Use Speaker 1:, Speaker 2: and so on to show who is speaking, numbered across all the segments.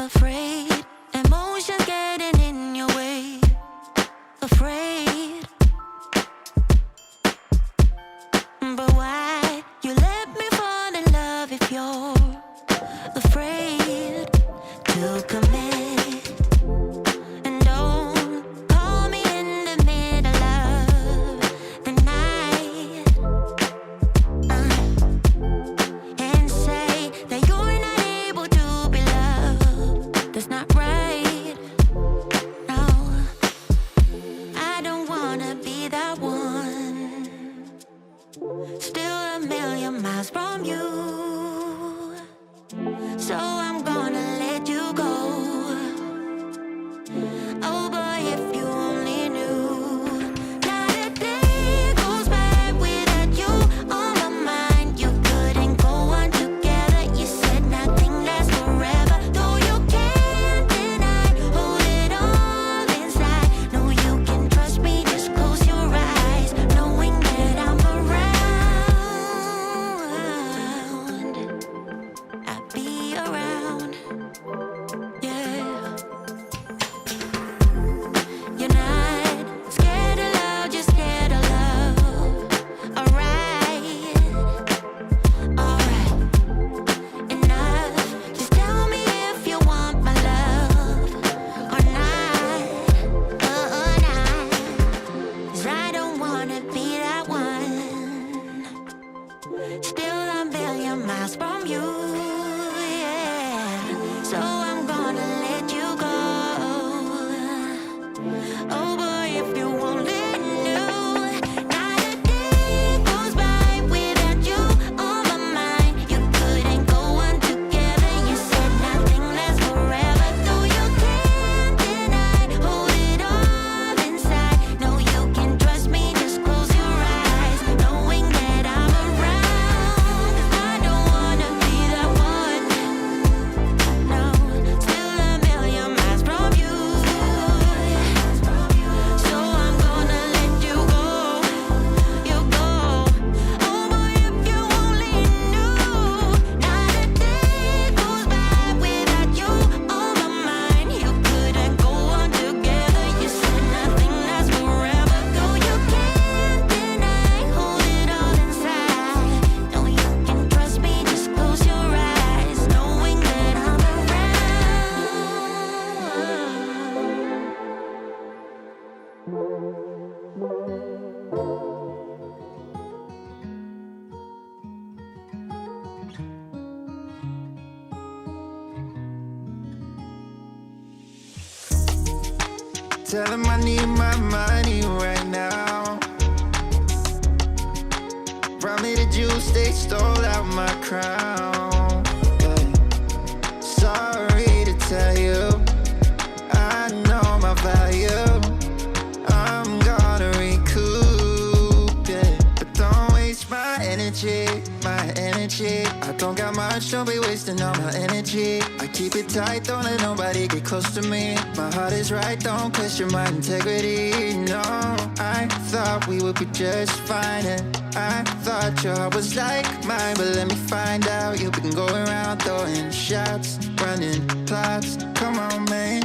Speaker 1: afraid. Emotions getting in your way. Afraid. But why you let me fall in love if you're afraid to commit? And don't call me in the middle of the night and say that you're not able to be loved. That's not right. No, I don't wanna be that one. Still a million miles from you. So I'm gonna let you go. Oh boy, if you only knew. Not a day goes by without you on my mind. You couldn't go on together. You said nothing lasts forever. Though you can't deny, hold it all inside. No, you can trust me, just close your eyes, knowing that I'm around. I'll be around. Yeah. You're not scared of love, just scared of love. Alright, alright, enough. Just tell me if you want my love or not, or not. 'Cause I don't wanna be that one. Still a billion miles from you, yeah. So I'm gonna let you go. Oh boy, if you only knew. Not a day goes by without you on my mind. You couldn't go on together. You said nothing lasts forever. Though you can't deny, hold it all inside. No, you can trust me, just close your eyes, knowing that I'm around. 'Cause I don't wanna be that one. No, still a million miles from you. So I'm gonna let you go. You go. Oh boy, if you only knew. Not a day goes by without you on my mind. You couldn't go on together. You said nothing lasts forever. Though you can't deny, hold it all inside. No, you can trust me, just close your eyes, knowing that I'm
Speaker 2: Tell him I need my money right now. Probably the juice they stole out my crown. Yeah. Sorry to tell you, I know my value. I'm gonna recoup, yeah. But don't waste my energy, my energy. I don't got much, don't be wasting all my energy. I keep it tight, don't let nobody get close to me. My heart is right, don't question my integrity. No, I thought we would be just fine, and I thought your heart was like mine. But let me find out, you've been going around throwing shots, running plots. Come on, man,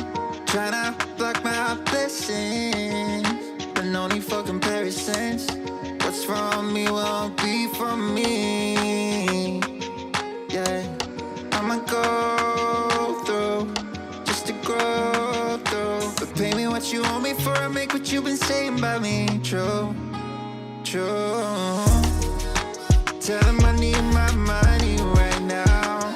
Speaker 2: tryna block my blessings, but no need for comparisons. What's from me won't be from me. Yeah, I'ma go through just to grow through. But pay me what you owe me for, I make what you've been saying about me true, true. Tell him I need my money right now.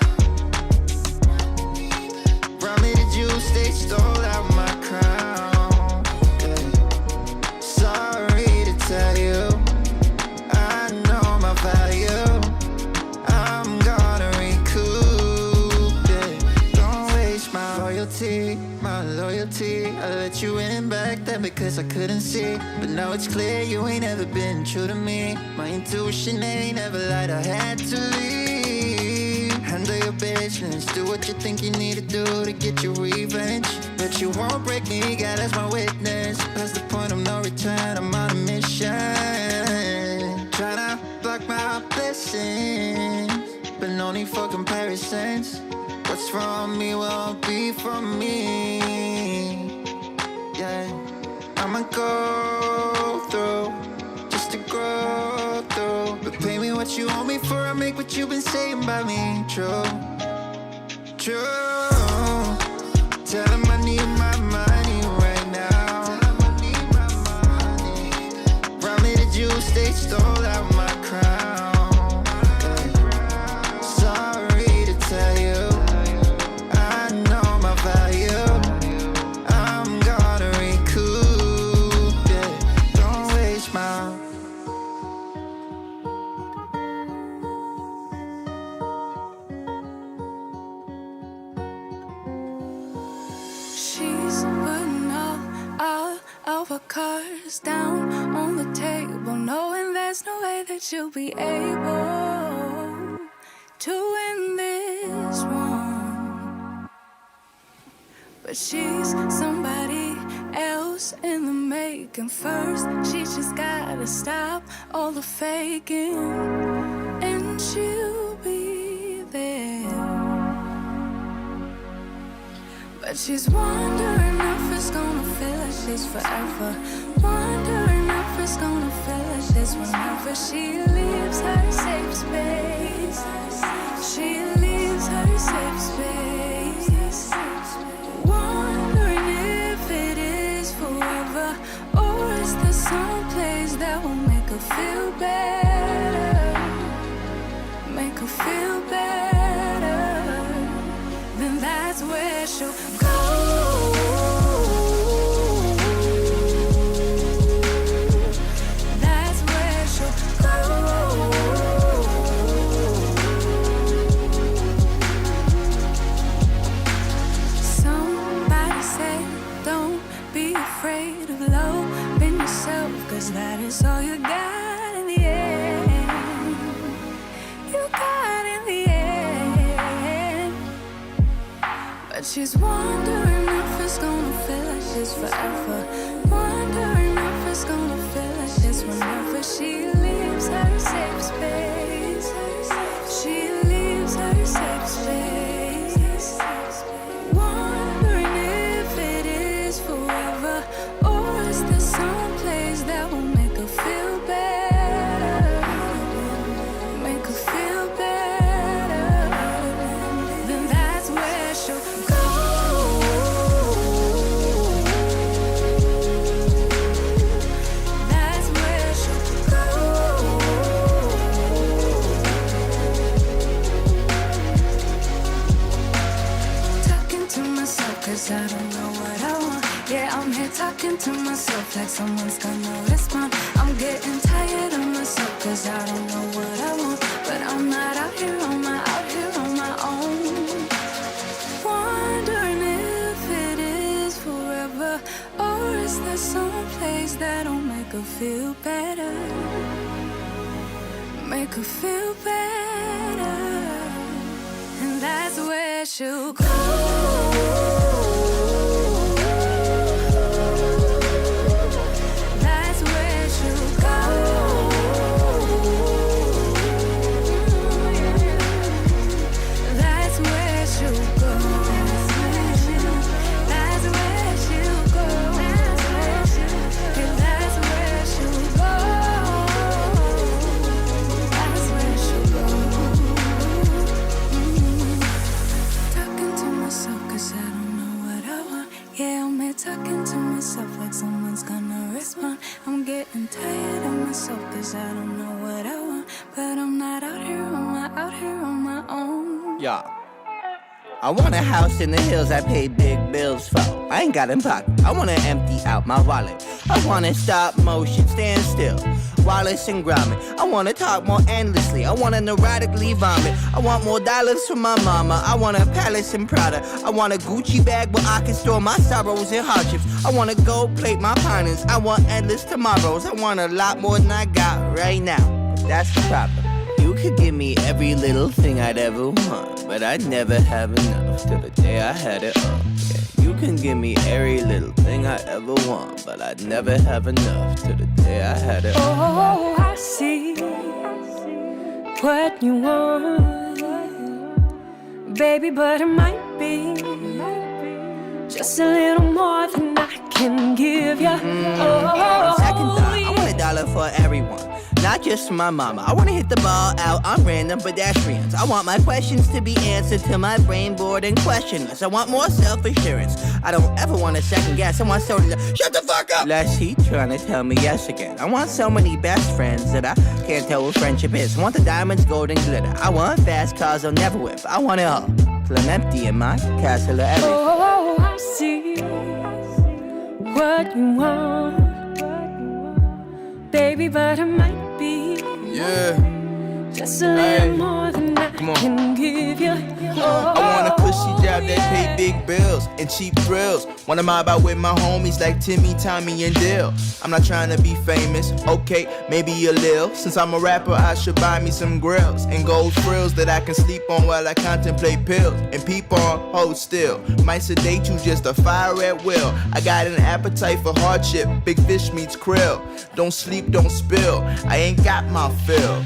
Speaker 2: Probably the juice they stole out my crown. Yeah. Sorry to tell you, I know my value. I'm gonna recoup, yeah. Don't waste my loyalty, my loyalty. I let you in back then because I couldn't see. But now it's clear you ain't ever been true to me. My intuition ain't ever lied, I had to leave. Handle your business, do what you think you need to do to get your revenge. But you won't break me, God as my witness. Past the point of no return, I'm on a mission. Tryna block my blessings, but no need for comparison. made sense. What's from me won't be from me. Yeah, I'ma go through just to grow through. But pay me what you owe me for, I make what you've been saying about me true. True. Tell him I need my money right now. Rob me the jewels, they stole out my crown. Sorry to tell you, I know my value. I'm gonna recoup it. Don't waste my.
Speaker 3: She's putting all of her cards down on the table, knowing there's no way that you'll be able to win this one. But she's somebody else in the making. First, she just gotta stop all the faking, and she'll be there. But she's wondering if it's gonna feel like she's forever. Wondering if it's gonna feel like she's whenever she leaves her safe space. She leaves her safe space. Wondering if it is forever, or is there some place that will make her feel better? Make her feel better. Then that's where she'll go. That's where she'll go. Somebody said, don't be afraid of loving yourself, 'cause that is all you got in the end. You got in the end. But she's wondering if it's gonna feel like she's forever. Wondering if it's gonna feel like she's whenever she leaves her safe space. She leaves her safe space. Wondering if it is forever, or is there some place that will make her feel better? Make her feel better. Then that's where she'll go. That's where she'll go. Talking to myself 'cause I don't know what I want. Yeah, I'm here talking to myself like someone's gonna respond. I'm getting tired of myself 'cause I don't know what I want. But I'm not out here on my own. Wondering if it is forever, or is there some place that'll make her feel better? Make her feel better. And that's where she'll go. That's where she'll go. That's where she'll go. That's where she'll go. That's where she'll go. That's where she'll go. Talking to myself 'cause I don't know what I want. Yeah, I'm here talking to myself like someone's gonna respond. I'm getting tired of myself 'cause I don't know what I want. But I'm not out here on my own.
Speaker 4: Yeah. I want a house in the hills I pay big bills for. I ain't got in pocket. I wanna empty out my wallet. I wanna stop motion, stand still. Wallace and Gromit. I wanna talk more endlessly. I wanna neurotically vomit. I want more dollars from my mama. I want a palace and Prada. I want a Gucci bag where I can store my sorrows and hardships. I wanna gold plate my partners. I want endless tomorrows. I want a lot more than I got right now. That's the problem. You could give me every little thing I'd ever want, but I'd never have enough till the day I had it all. Yeah, you can give me every little thing I ever want, but I'd never have enough till the day I had it all.
Speaker 3: Oh, I see what you want. baby, but it might be just a little more than I can give you.
Speaker 4: Second thought, I want $1 for everyone, not just my mama. I want to hit the ball out on random pedestrians. I want my questions to be answered till my brain bored and questionless. I want more self-assurance. I don't ever want to second guess. I want someone to shut the fuck up. Lest he trying to tell me yes again. I want so many best friends that I can't tell what friendship is. I want the diamonds, gold, and glitter. I want fast cars I'll never whip. I want it all till I'm empty in my castle of everything.
Speaker 3: Oh, I see what you want, baby, but it might be just a little more than I can give you.
Speaker 5: I want a cushy job that pay big bills and cheap thrills. Wanna mob out with my homies like Timmy, Tommy, and Dill. I'm not trying to be famous, okay, maybe a lil. Since I'm a rapper, I should buy me some grills and gold frills that I can sleep on while I contemplate pills and peep on, hold still. Might sedate you, just a fire at will. I got an appetite for hardship, big fish meets krill. Don't sleep, don't spill, I ain't got my fill.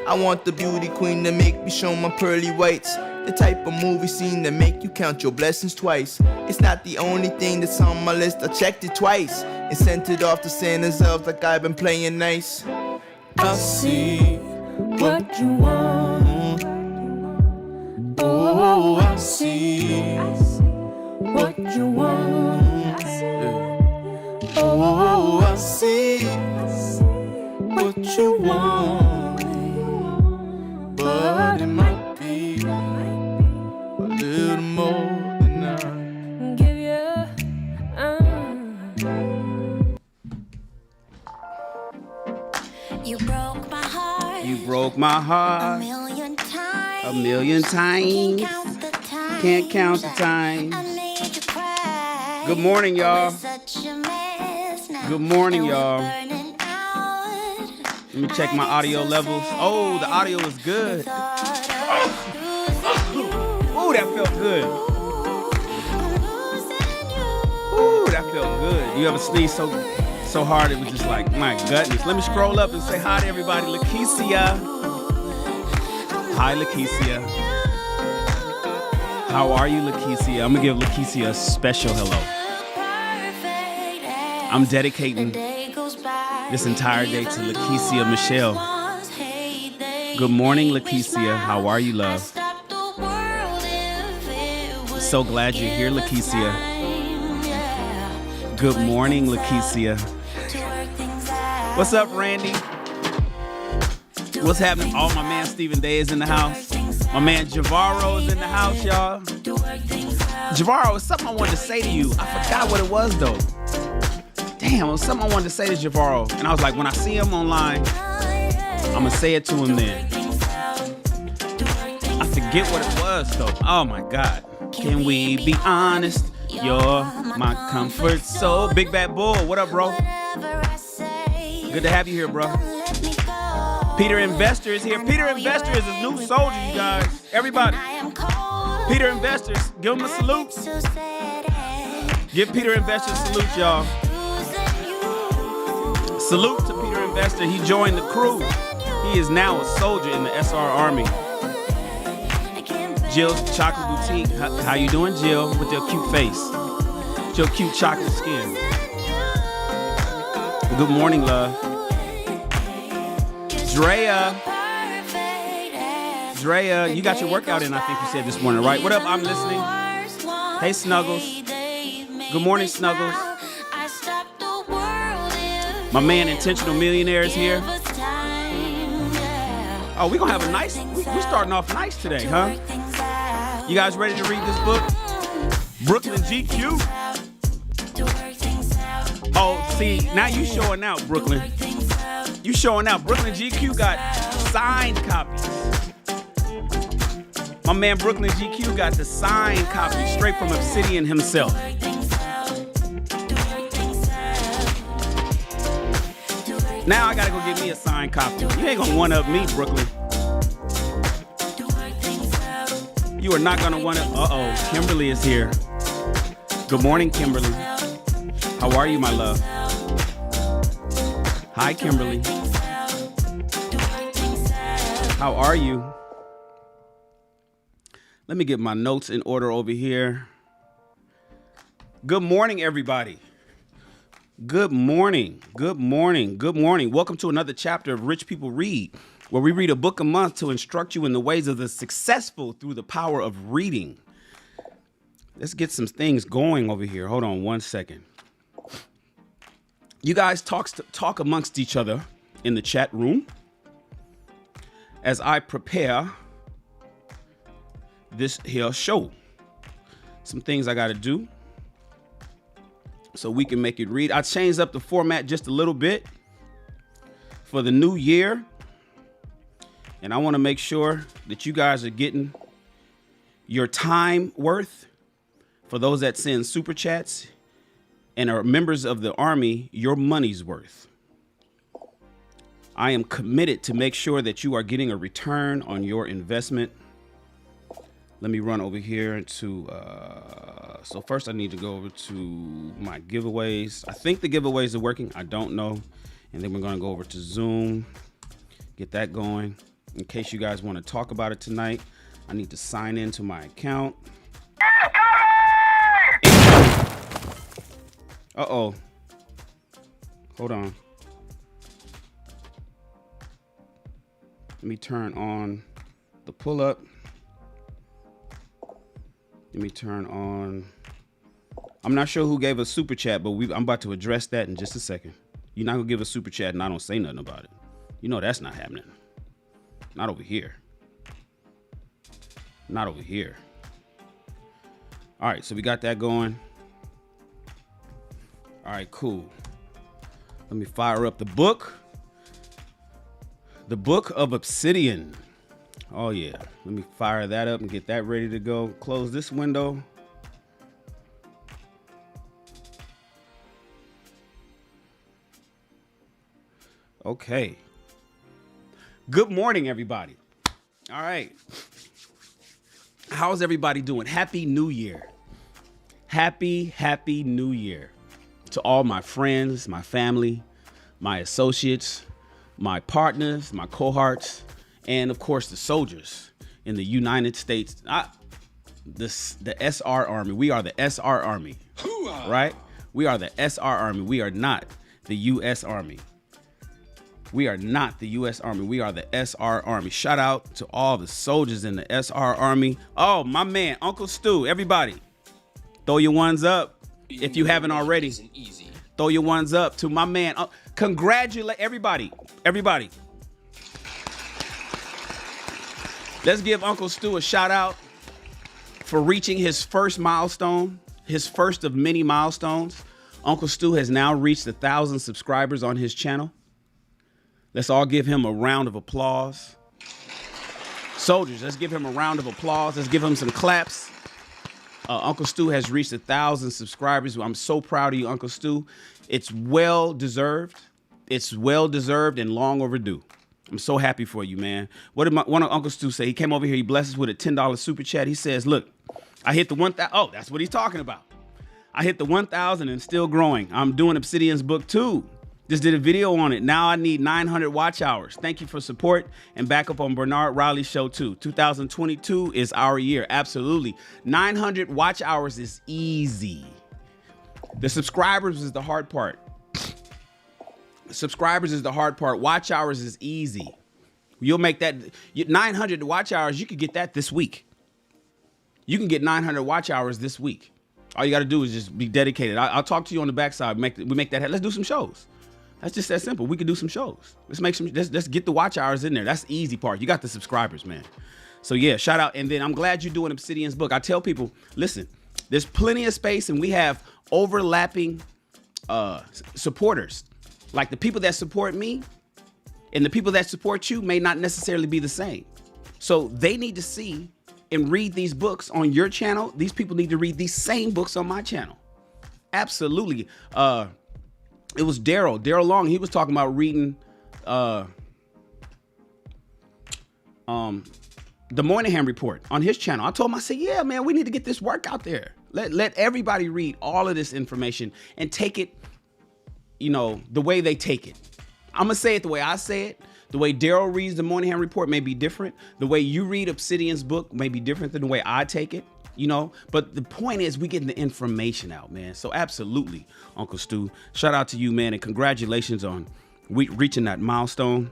Speaker 5: I want the beauty queen to make me show my pearly whites. The type of movie scene that make you count your blessings twice. It's not the only thing that's on my list, I checked it twice and sent it off to Santa's elves like I've been playing nice.
Speaker 3: I see what you want. Oh, I see what you want. Oh, I see what you want. But it might be a
Speaker 5: little more than I
Speaker 3: give you.
Speaker 1: You broke my heart.
Speaker 6: You broke my heart
Speaker 1: 1,000,000 times.
Speaker 6: 1,000,000 times. Can't count the time.
Speaker 1: I made you cry.
Speaker 6: Good morning, y'all.
Speaker 1: Such a mess now.
Speaker 6: Good morning,
Speaker 1: And we're
Speaker 6: y'all.
Speaker 1: burning out.
Speaker 6: Let me check my audio levels. Oh, the audio is good. Oh, that felt good. Ooh, that felt good. You ever sneeze so hard it was just like, my goodness. Let me scroll up and say hi to everybody. Lakeisha. Hi, Lakeisha. How are you, Lakeisha? I'm gonna give Lakeisha a special hello. I'm dedicating this entire day to Lakeisha Michelle. Good morning, Lakeisha. How are you, love? So glad you're here, Lakeisha. Good morning, Lakeisha. What's up, Randy? What's happening? Oh, my man Stephen Day is in the house. My man Javaro is in the house, y'all. Javaro, it's something I wanted to say to you. I forgot what it was, though. Damn, it was something I wanted to say to Javaro. And I was like, when I see him online, I'm going to say it to him then. I forget what it was, though. Oh, my God. Can we be honest? You're my comfort soul. Big Bad Bull, what up, bro? Good to have you here, bro. Peter Investor is here. Peter Investor is a new soldier, you guys. Everybody. Peter Investor, give him a salute. Give Peter Investor a salute, y'all. Salute to Peter Investor. He joined the crew. He is now a soldier in the SR Army. Jill's Chocolate Boutique. How you doing, Jill? With your cute face. With your cute chocolate skin. Good morning, love. Drea, you got your workout in, I think you said this morning, right? What up? I'm listening. Hey, Snuggles. Good morning, Snuggles. My man, Intentional Millionaire, is here. Oh, we're going to have a nice, we're starting off nice today, huh? You guys ready to read this book? Brooklyn GQ. Oh, see, now you showing out, Brooklyn. You showing out. Brooklyn GQ got signed copies. My man Brooklyn GQ got the signed copy straight from Obsidian himself. Now I gotta go get me a signed copy. You ain't gonna one-up me, Brooklyn. You are not gonna one-up. Uh-oh, Kimberly is here. Good morning, Kimberly. How are you, my love? Hi, Kimberly. How are you? Let me get my notes in order over here. Good morning, everybody. Good morning. Good morning. Good morning. Welcome to another chapter of Rich People Read, where we read a book a month to instruct you in the ways of the successful through the power of reading. Let's get some things going over here. Hold on one second. You guys talk amongst each other in the chat room as I prepare this here show. Some things I got to do so we can make it read. I changed up the format just a little bit for the new year. And I want to make sure that you guys are getting your time worth. For those that send super chats and are members of the army, your money's worth. I am committed to make sure that you are getting a return on your investment. Let me run over here to, so first I need to go over to my giveaways. I think the giveaways are working. I don't know. And then we're going to go over to Zoom, get that going. In case you guys want to talk about it tonight, I need to sign into my account. Uh-oh. Hold on. Let me turn on the pull-up. Let me turn on. I'm not sure who gave a super chat, but I'm about to address that in just a second. You're not gonna give a super chat and I don't say nothing about it. You know that's not happening. Not over here. Not over here. All right, so we got that going. All right, cool. Let me fire up the book. The Book of Obsidian. Oh yeah, let me fire that up and get that ready to go. Close this window. Okay. Good morning, everybody. All right. How's everybody doing? Happy New Year. Happy New Year to all my friends, my family, my associates, my partners, my cohorts, and of course the soldiers in the United States. The SR Army. We are the SR Army, right? We are the SR Army. We are not the U.S. Army. We are not the U.S. Army. We are the SR Army. Shout out to all the soldiers in the SR Army. Oh, my man, Uncle Stu. Everybody, throw your ones up if you haven't already. Throw your ones up to my man. Congratulate everybody. Everybody. Let's give Uncle Stu a shout out for reaching his first milestone, his first of many milestones. Uncle Stu has now reached 1,000 subscribers on his channel. Let's all give him a round of applause. Soldiers, let's give him a round of applause. Let's give him some claps. Uncle Stu has reached 1,000 subscribers. I'm so proud of you, Uncle Stu. It's well deserved. It's well deserved and long overdue. I'm so happy for you, man. What did one of Uncle Stu say? He came over here. He blessed us with a $10 super chat. He says, look, I hit the 1,000. Oh, that's what he's talking about. I hit the 1,000 and still growing. I'm doing Obsidian's book too. Just did a video on it. Now I need 900 watch hours. Thank you for support and backup on Bernard Riley's show too. 2022 is our year. Absolutely. 900 watch hours is easy. The subscribers is the hard part. Subscribers is the hard part. Watch hours is easy. You'll make that 900 watch hours. You could get that this week. You can get 900 watch hours this week. All you got to do is just be dedicated. I'll talk to you on the backside. We make that. Let's do some shows. That's just that simple. We could do some shows. Let's get the watch hours in there. That's the easy part. You got the subscribers, man. So yeah, shout out. And then I'm glad you're doing Obsidian's book. I tell people, listen, there's plenty of space and we have overlapping supporters. Like the people that support me and the people that support you may not necessarily be the same. So they need to see and read these books on your channel. These people need to read these same books on my channel. Absolutely. It was Daryl Long. He was talking about reading the Moynihan Report on his channel. I told him, I said, yeah, man, we need to get this work out there. Let everybody read all of this information and take it, you know, the way they take it. I'm going to say it the way I say it The way Daryl reads the Moynihan Report may be different. The way you read Obsidian's book may be different than the way I take it, you know. But the point is, we getting the information out, man. So absolutely, Uncle Stu, shout out to you, man, and congratulations on reaching that milestone.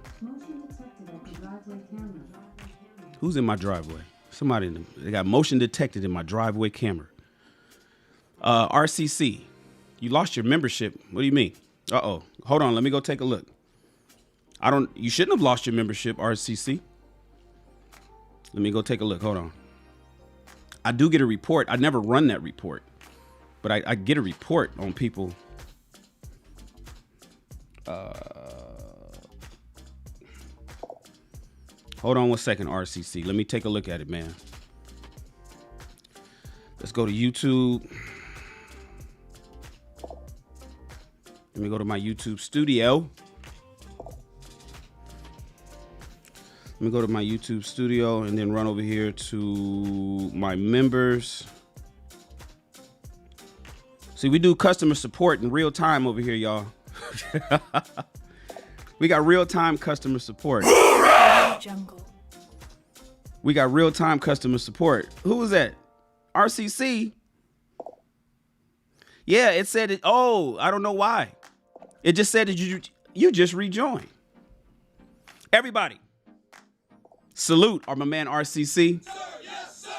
Speaker 6: Who's in my driveway? Somebody they got motion detected in my driveway camera. RCC, you lost your membership. What do you mean? Uh-oh. Hold on, let me go take a look. You shouldn't have lost your membership, RCC. Let me go take a look. Hold on. I do get a report. I never run that report, but I get a report on people. Hold on one second, RCC. Let me take a look at it, man. Let's go to YouTube. Let me go to my YouTube studio. Let me go to my YouTube studio and then run over here to my members. See, we do customer support in real time over here, y'all. We got real-time customer support.
Speaker 3: Jungle.
Speaker 6: We got real-time customer support. Who was that? RCC? Yeah, it said it. Oh, I don't know why. It just said that you just rejoined. Everybody, salute my man RCC. Sir, yes, sir.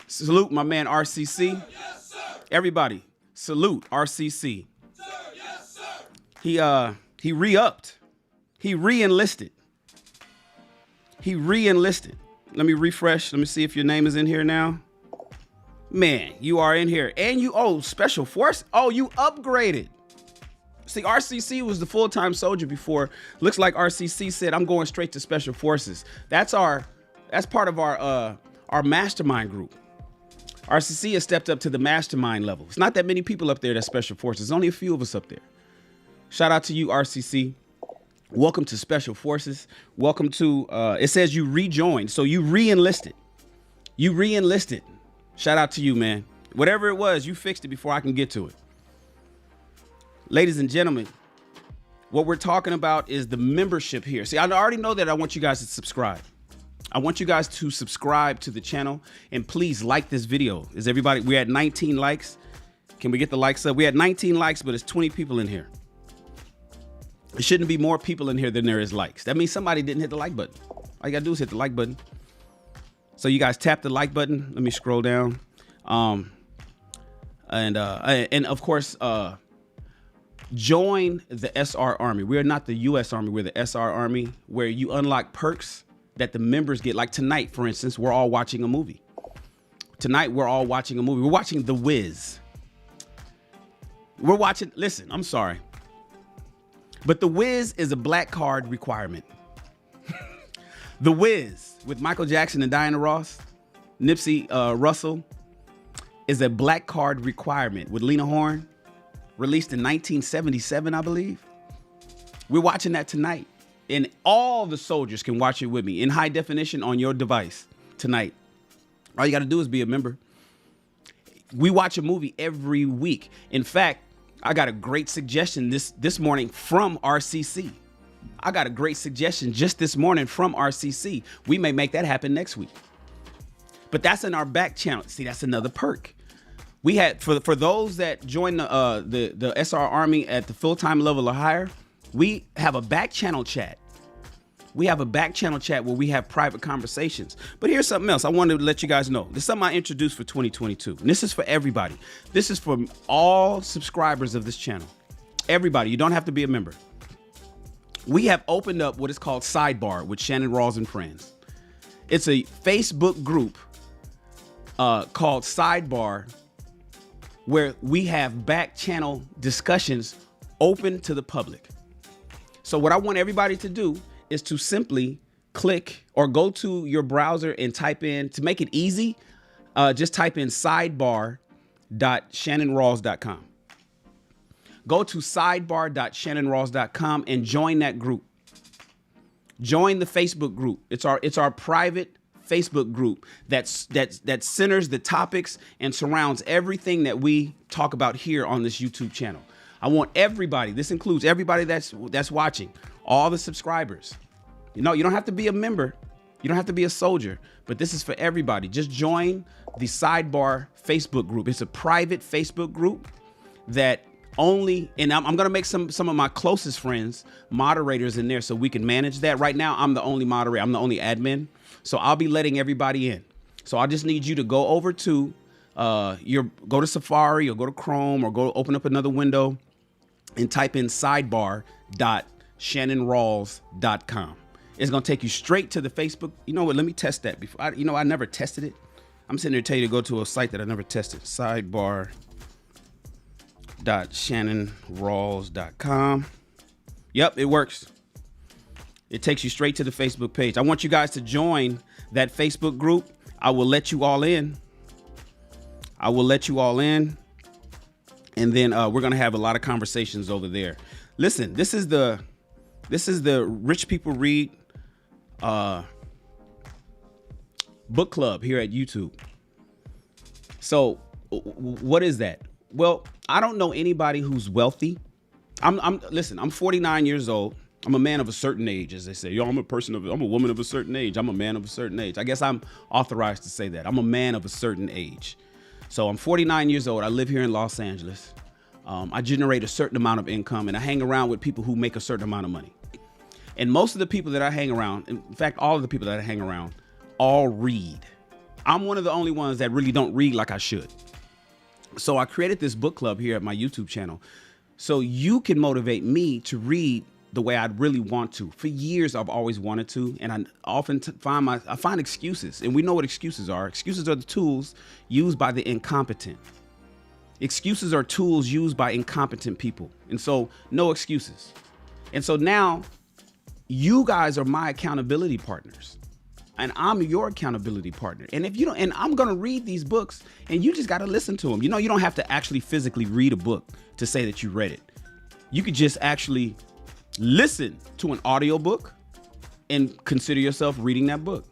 Speaker 6: Salute my man RCC. Sir, yes, sir. Everybody, salute RCC. Sir, yes, sir. He re-upped. He re-enlisted. He re-enlisted. Let me refresh. Let me see if your name is in here now. Man, you are in here. And special force. Oh, you upgraded. See, RCC was the full-time soldier before. Looks like RCC said, I'm going straight to special forces. That's part of our mastermind group. RCC has stepped up to the mastermind level. It's not that many people up there that's special forces. There's only a few of us up there. Shout out to you, RCC. Welcome to special forces. Welcome to, it says you rejoined. So you re-enlisted. You re-enlisted. Shout out to you, man. Whatever it was, you fixed it before I can get to it. Ladies and gentlemen, what we're talking about is the membership here. See, I already know that I want you guys to subscribe. I want you guys to subscribe to the channel and please like this video. Is everybody, we're at 19 likes. Can we get the likes up? We had 19 likes, but it's 20 people in here. There shouldn't be more people in here than there is likes. That means somebody didn't hit the like button. All you gotta do is hit the like button. So you guys tap the like button. Let me scroll down. And of course, join the SR Army. We are not the US Army. We're the SR Army, where you unlock perks that the members get. Like tonight, for instance, we're all watching a movie. Tonight, we're all watching a movie. We're watching The Wiz. We're watching, listen, I'm sorry, but The Wiz is a black card requirement. The Wiz with Michael Jackson and Diana Ross, Nipsey Russell, is a black card requirement with Lena Horne, released in 1977, I believe. We're watching that tonight, and all the soldiers can watch it with me in high definition on your device tonight. All you got to do is be a member. We watch a movie every week. In fact, I got a great suggestion this morning from RCC. I got a great suggestion just this morning from RCC. We may make that happen next week. But that's in our back channel. See, that's another perk. We had, for those that join the SR Army at the full-time level or higher, we have a back channel chat. We have a back channel chat where we have private conversations. But here's something else I wanted to let you guys know. This is something I introduced for 2022. And this is for everybody. This is for all subscribers of this channel. Everybody, you don't have to be a member. We have opened up what is called Sidebar with Shannon, Rawls, and Friends. It's a Facebook group called Sidebar, where we have back channel discussions open to the public. So what I want everybody to do is to simply click or go to your browser and type in, to make it easy, just type in sidebar.shannonrawls.com. Go to sidebar.shannonrawls.com and join that group. Join the Facebook group. It's our private Facebook group that centers the topics and surrounds everything that we talk about here on this YouTube channel. I want everybody, this includes everybody that's watching, all the subscribers. You know, you don't have to be a member. You don't have to be a soldier, but this is for everybody. Just join the Sidebar Facebook group. It's a private Facebook group that only, and I'm going to make some of my closest friends moderators in there so we can manage that. Right now, I'm the only moderator. I'm the only admin. So I'll be letting everybody in. So I just need you to go over to go to Safari or go to Chrome or go open up another window and type in sidebar.shannonrawls.com. It's going to take you straight to the Facebook. You know what? Let me test that before. I never tested it. I'm sitting there to tell you to go to a site that I never tested. Sidebar.shannonrawls.com. Yep, it works. It takes you straight to the Facebook page. I want you guys to join that Facebook group. I will let you all in. And then we're going to have a lot of conversations over there. Listen, this is the Rich People Read book club here at YouTube. So what is that? Well, I don't know anybody who's wealthy. Listen, I'm 49 years old. I'm a man of a certain age, as they say. I'm a woman of a certain age. I'm a man of a certain age. I guess I'm authorized to say that. I'm a man of a certain age. So I'm 49 years old. I live here in Los Angeles. I generate a certain amount of income, and I hang around with people who make a certain amount of money. And most of the people that I hang around, in fact, all of the people that I hang around, all read. I'm one of the only ones that really don't read like I should. So I created this book club here at my YouTube channel so you can motivate me to read the way I'd really want to. For years, I've always wanted to, and I often find excuses. And we know what excuses are. Excuses are the tools used by the incompetent. Excuses are tools used by incompetent people. And so no excuses. And so now you guys are my accountability partners, and I'm your accountability partner. And if you don't, and I'm going to read these books, and you just got to listen to them. You know, you don't have to actually physically read a book to say that you read it. You could just actually listen to an audiobook and consider yourself reading that book.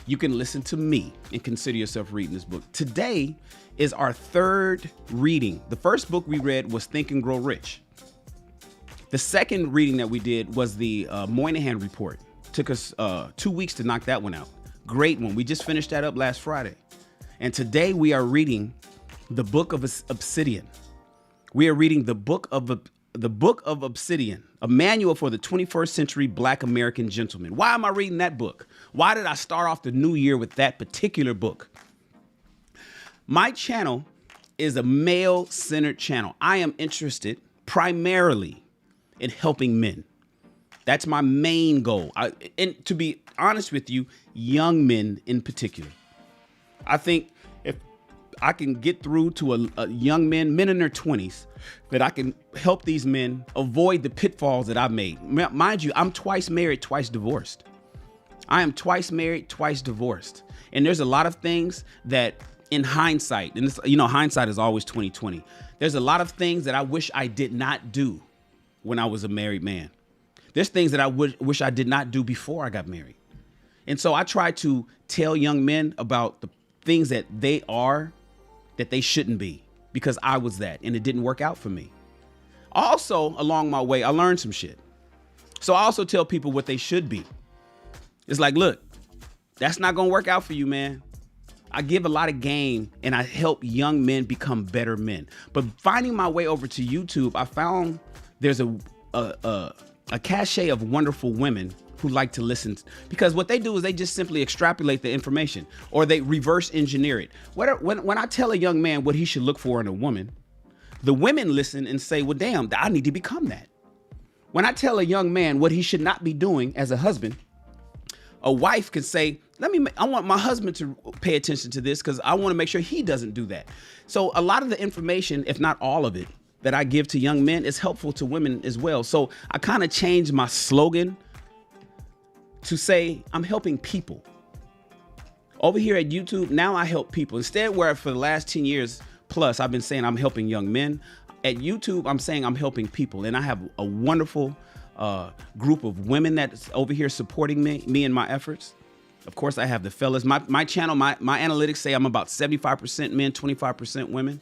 Speaker 6: You can listen to me and consider yourself reading this book. Today is our third reading. The first book we read was Think and Grow Rich. The second reading that we did was the Moynihan Report. Took us 2 weeks to knock that one out. Great one. We just finished that up last Friday. And today we are reading the Book of Obsidian. We are reading the Book of Obsidian, a manual for the 21st century Black American gentleman. Why am I reading that book? Why did I start off the new year with that particular book? My channel is a male-centered channel. I am interested primarily in helping men. That's my main goal. And to be honest with you, young men in particular. I think if I can get through to a young men in their 20s, that I can help these men avoid the pitfalls that I've made. Mind you, I'm twice married, twice divorced. I am twice married, twice divorced. And there's a lot of things that in hindsight, and this, hindsight is always 20/20. There's a lot of things that I wish I did not do when I was a married man. There's things that I wish I did not do before I got married. And so I try to tell young men about the things that they are, that they shouldn't be, because I was that and it didn't work out for me. Also, along my way, I learned some shit. So I also tell people what they should be. It's like, look, that's not going to work out for you, man. I give a lot of game and I help young men become better men. But finding my way over to YouTube, I found there's a cachet of wonderful women who like to listen, because what they do is they just simply extrapolate the information or they reverse engineer it. When I tell a young man what he should look for in a woman, the women listen and say, well, damn, I need to become that. When I tell a young man what he should not be doing as a husband, a wife could say, I want my husband to pay attention to this because I want to make sure he doesn't do that. So a lot of the information, if not all of it, that I give to young men is helpful to women as well. So I kind of changed my slogan to say I'm helping people. Over here at YouTube, now I help people. Instead, where for the last 10 years plus, I've been saying I'm helping young men. At YouTube, I'm saying I'm helping people. And I have a wonderful group of women that's over here supporting me in my efforts. Of course, I have the fellas. My channel, my analytics say I'm about 75% men, 25% women.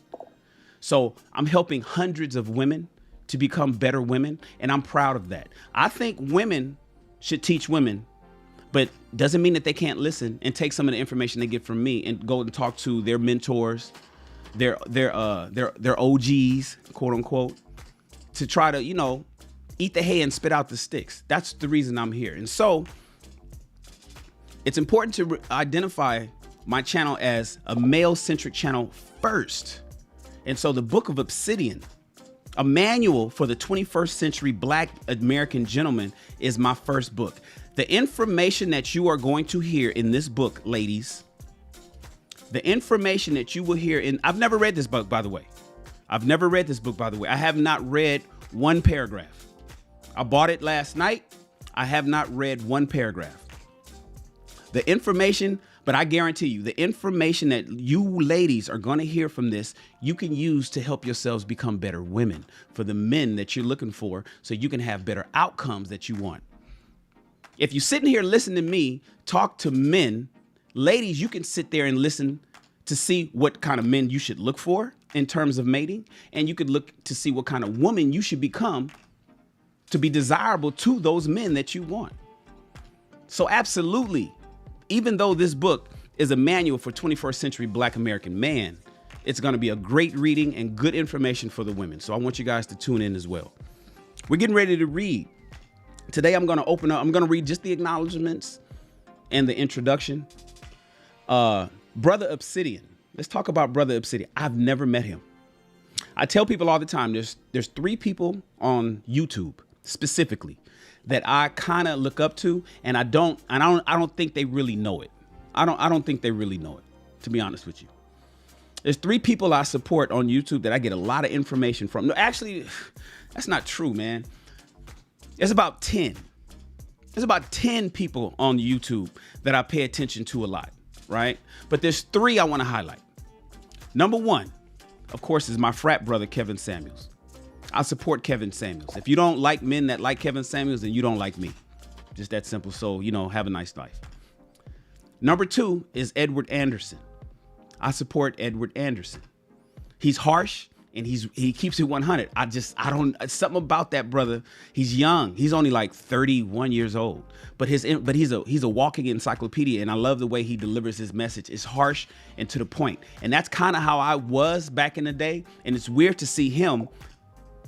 Speaker 6: So I'm helping hundreds of women to become better women, and I'm proud of that. I think women should teach women but doesn't mean that they can't listen and take some of the information they get from me and go and talk to their mentors, their OGs, quote unquote, to try to, eat the hay and spit out the sticks. That's the reason I'm here. And so it's important to identify my channel as a male-centric channel first. And so the Book of Obsidian, a manual for the 21st century Black American gentleman, is my first book. The information that you are going to hear in this book, ladies, the information that you will hear I've never read this book, by the way. I have not read one paragraph. I bought it last night. I have not read one paragraph. The information, but I guarantee you, the information that you ladies are going to hear from this, you can use to help yourselves become better women for the men that you're looking for, so you can have better outcomes that you want. If you're sitting here listening to me talk to men, ladies, you can sit there and listen to see what kind of men you should look for in terms of mating, and you could look to see what kind of woman you should become to be desirable to those men that you want. So absolutely, even though this book is a manual for 21st century Black American man, it's going to be a great reading and good information for the women. So I want you guys to tune in as well. We're getting ready to read. Today I'm going to read just the acknowledgements and the introduction. Brother Obsidian. Let's talk about Brother Obsidian. I've never met him. I tell people all the time, there's 3 people on YouTube specifically that I kind of look up to, and I don't think they really know it. I don't think they really know it, to be honest with you. There's 3 people I support on YouTube that I get a lot of information from. No, actually, that's not true, man. It's about 10. There's about 10 people on YouTube that I pay attention to a lot, right? But there's 3 I want to highlight. Number 1, of course, is my frat brother, Kevin Samuels. I support Kevin Samuels. If you don't like men that like Kevin Samuels, then you don't like me. Just that simple. So, have a nice life. Number 2 is Edward Anderson. I support Edward Anderson. He's harsh and he keeps it 100. Something about that brother. He's young. He's only like 31 years old, but he's a walking encyclopedia. And I love the way he delivers his message. It's harsh and to the point. And that's kind of how I was back in the day. And it's weird to see him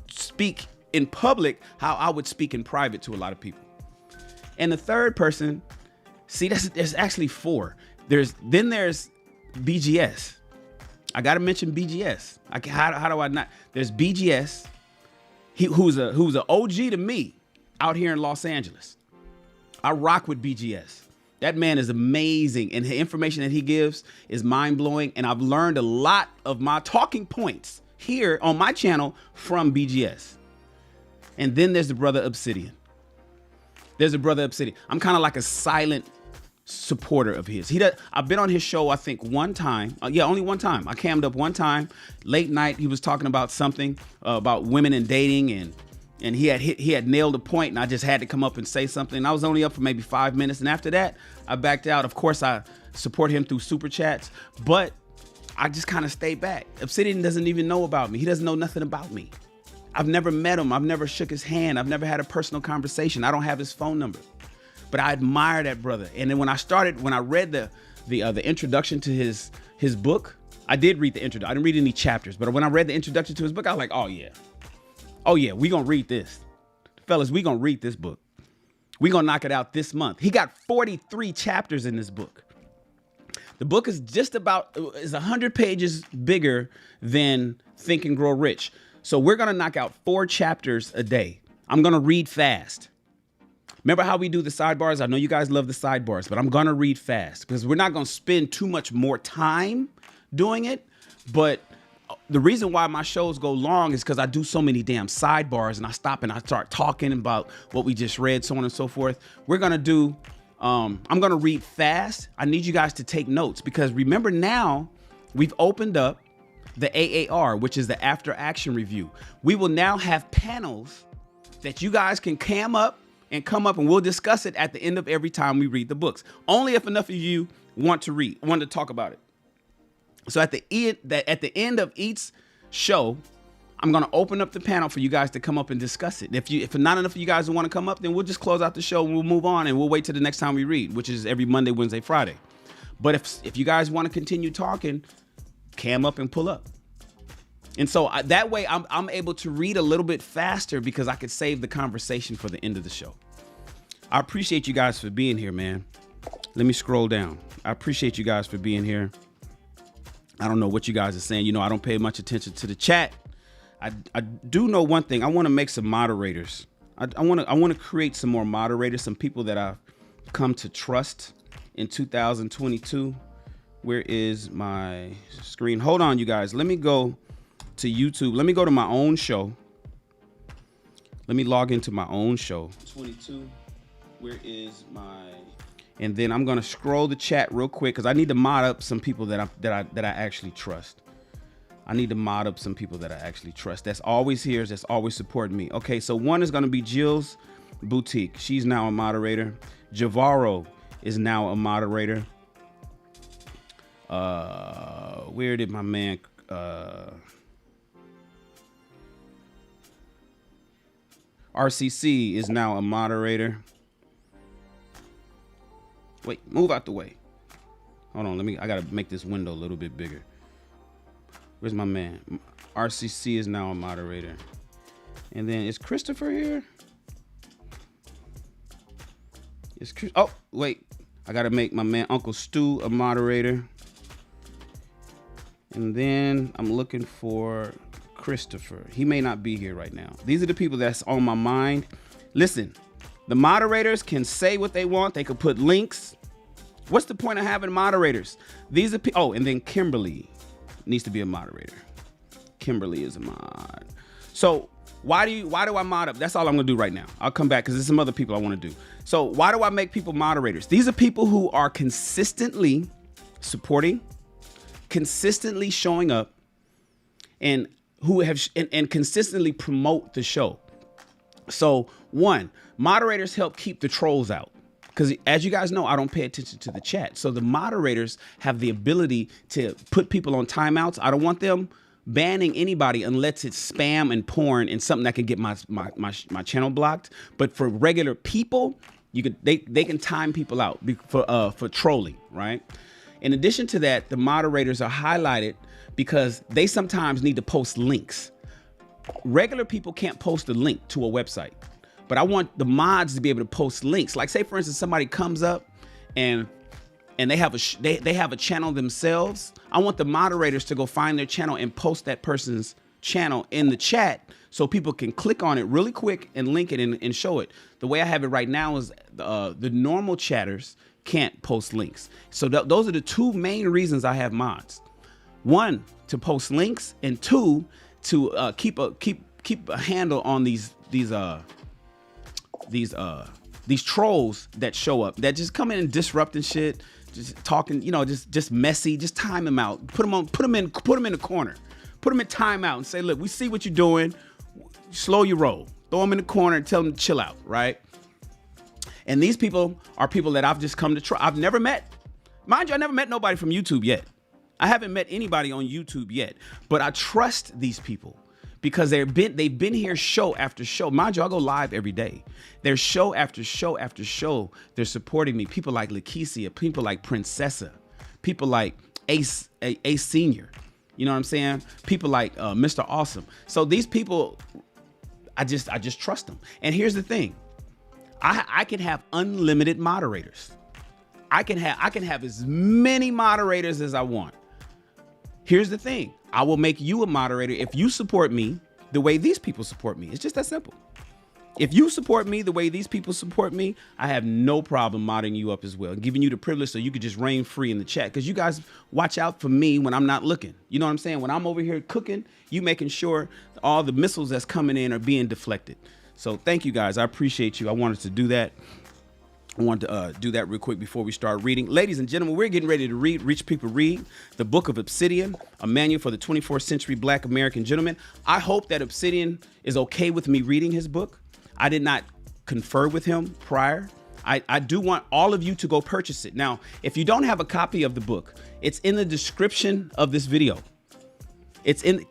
Speaker 6: speak in public how I would speak in private to a lot of people. And the third person, there's actually 4. There's BGS. I got to mention BGS. How do I not? There's BGS, who's an OG to me out here in Los Angeles. I rock with BGS. That man is amazing, and the information that he gives is mind-blowing, and I've learned a lot of my talking points here on my channel from BGS. And then there's the Brother Obsidian. I'm kind of like a silent supporter of his. I've been on his show, I think one time. Only one time. I cammed up one time, late night. He was talking about something about women and dating, and he had nailed a point, and I just had to come up and say something. I was only up for maybe 5 minutes, and after that, I backed out. Of course, I support him through super chats, but I just kind of stayed back. Obsidian doesn't even know about me. He doesn't know nothing about me. I've never met him. I've never shook his hand. I've never had a personal conversation. I don't have his phone number. But I admire that brother. And then when I read the introduction to his book, I did read the introduction. I didn't read any chapters, but when I read the introduction to his book, I was like, oh yeah, we gonna read this. Fellas, we gonna read this book. We gonna knock it out this month. He got 43 chapters in this book. The book is is 100 pages bigger than Think and Grow Rich. So we're gonna knock out 4 chapters a day. I'm gonna read fast. Remember how we do the sidebars? I know you guys love the sidebars, but I'm going to read fast because we're not going to spend too much more time doing it. But the reason why my shows go long is because I do so many damn sidebars, and I stop and I start talking about what we just read, so on and so forth. We're going to do, I'm going to read fast. I need you guys to take notes because remember now we've opened up the AAR, which is the after action review. We will now have panels that you guys can come up and we'll discuss it at the end of every time we read the books. Only if enough of you want to talk about it. So at the end of each show, I'm going to open up the panel for you guys to come up and discuss it. If not enough of you guys who want to come up, then we'll just close out the show and we'll move on and we'll wait till the next time we read, which is every Monday, Wednesday, Friday. But if you guys want to continue talking, cam up and pull up. And so that way I'm able to read a little bit faster because I could save the conversation for the end of the show. I appreciate you guys for being here, man. Let me scroll down. I appreciate you guys for being here. I don't know what you guys are saying. You know, I don't pay much attention to the chat. I do know one thing. I want to make some moderators. I want to create some more moderators, some people that I've come to trust in 2022. Where is my screen? Hold on, you guys. Let me go to YouTube. Let me go to my own show. Let me log into my own show. 22. Where is my? And then I'm gonna scroll the chat real quick because I need to mod up some people that I actually trust. I need to mod up some people that I actually trust. That's always here. That's always supporting me. Okay, so one is gonna be Jill's Boutique. She's now a moderator. Javaro is now a moderator. Where did my man? RCC is now a moderator. Wait, move out the way. Hold on, I gotta make this window a little bit bigger. Where's my man? RCC is now a moderator. And then is Christopher here? Oh, wait. I gotta make my man Uncle Stu a moderator. And then I'm looking for Christopher. He may not be here right now. These are the people that's on my mind. Listen, the moderators can say what they want. They could put links. What's the point of having moderators? These are oh, and then Kimberly needs to be a moderator. Kimberly is a mod. So why do I mod up? That's all I'm gonna do right now. I'll come back because there's some other people I want to do. So why do I make people moderators? These are people who are consistently supporting, consistently showing up, and who have and consistently promote the show. So one, moderators help keep the trolls out. Because as you guys know, I don't pay attention to the chat. So the moderators have the ability to put people on timeouts. I don't want them banning anybody unless it's spam and porn and something that can get my channel blocked. But for regular people, they can time people out for trolling, right? In addition to that, the moderators are highlighted because they sometimes need to post links. Regular people can't post a link to a website. But I want the mods to be able to post links. Like say, for instance, somebody comes up and they have a channel themselves. I want the moderators to go find their channel and post that person's channel in the chat so people can click on it really quick and link it and show it. The way I have it right now is the normal chatters can't post links. So those are the two main reasons I have mods. One, to post links, and two, to keep a handle on these trolls that show up, that just come in and disrupting shit, just talking, just messy. Just time them out. Put them in the corner. Put them in timeout and say, look, we see what you're doing. Slow your roll. Throw them in the corner and tell them to chill out, right? And these people are people that I've just come to try. I've never met. Mind you, I never met nobody from YouTube yet. I haven't met anybody on YouTube yet, but I trust these people. Because they've been here show after show. Mind you, I go live every day. There's show after show after show. They're supporting me. People like Lakeisia, people like Princessa, people like Ace Senior. You know what I'm saying? People like Mr. Awesome. So these people, I just trust them. And here's the thing. I can have unlimited moderators. I can have as many moderators as I want. Here's the thing. I will make you a moderator if you support me the way these people support me. It's just that simple. If you support me the way these people support me, I have no problem modding you up as well, giving you the privilege so you could just reign free in the chat. Because you guys watch out for me when I'm not looking. You know what I'm saying? When I'm over here cooking, you making sure all the missiles that's coming in are being deflected. So thank you guys. I appreciate you. I wanted to do that. I want to do that real quick before we start reading. Ladies and gentlemen, we're getting ready to read Rich People Read, the Book of Obsidian, a manual for the 24th century Black American gentleman. I hope that Obsidian is okay with me reading his book. I did not confer with him prior. I do want all of you to go purchase it. Now, if you don't have a copy of the book, it's in the description of this video.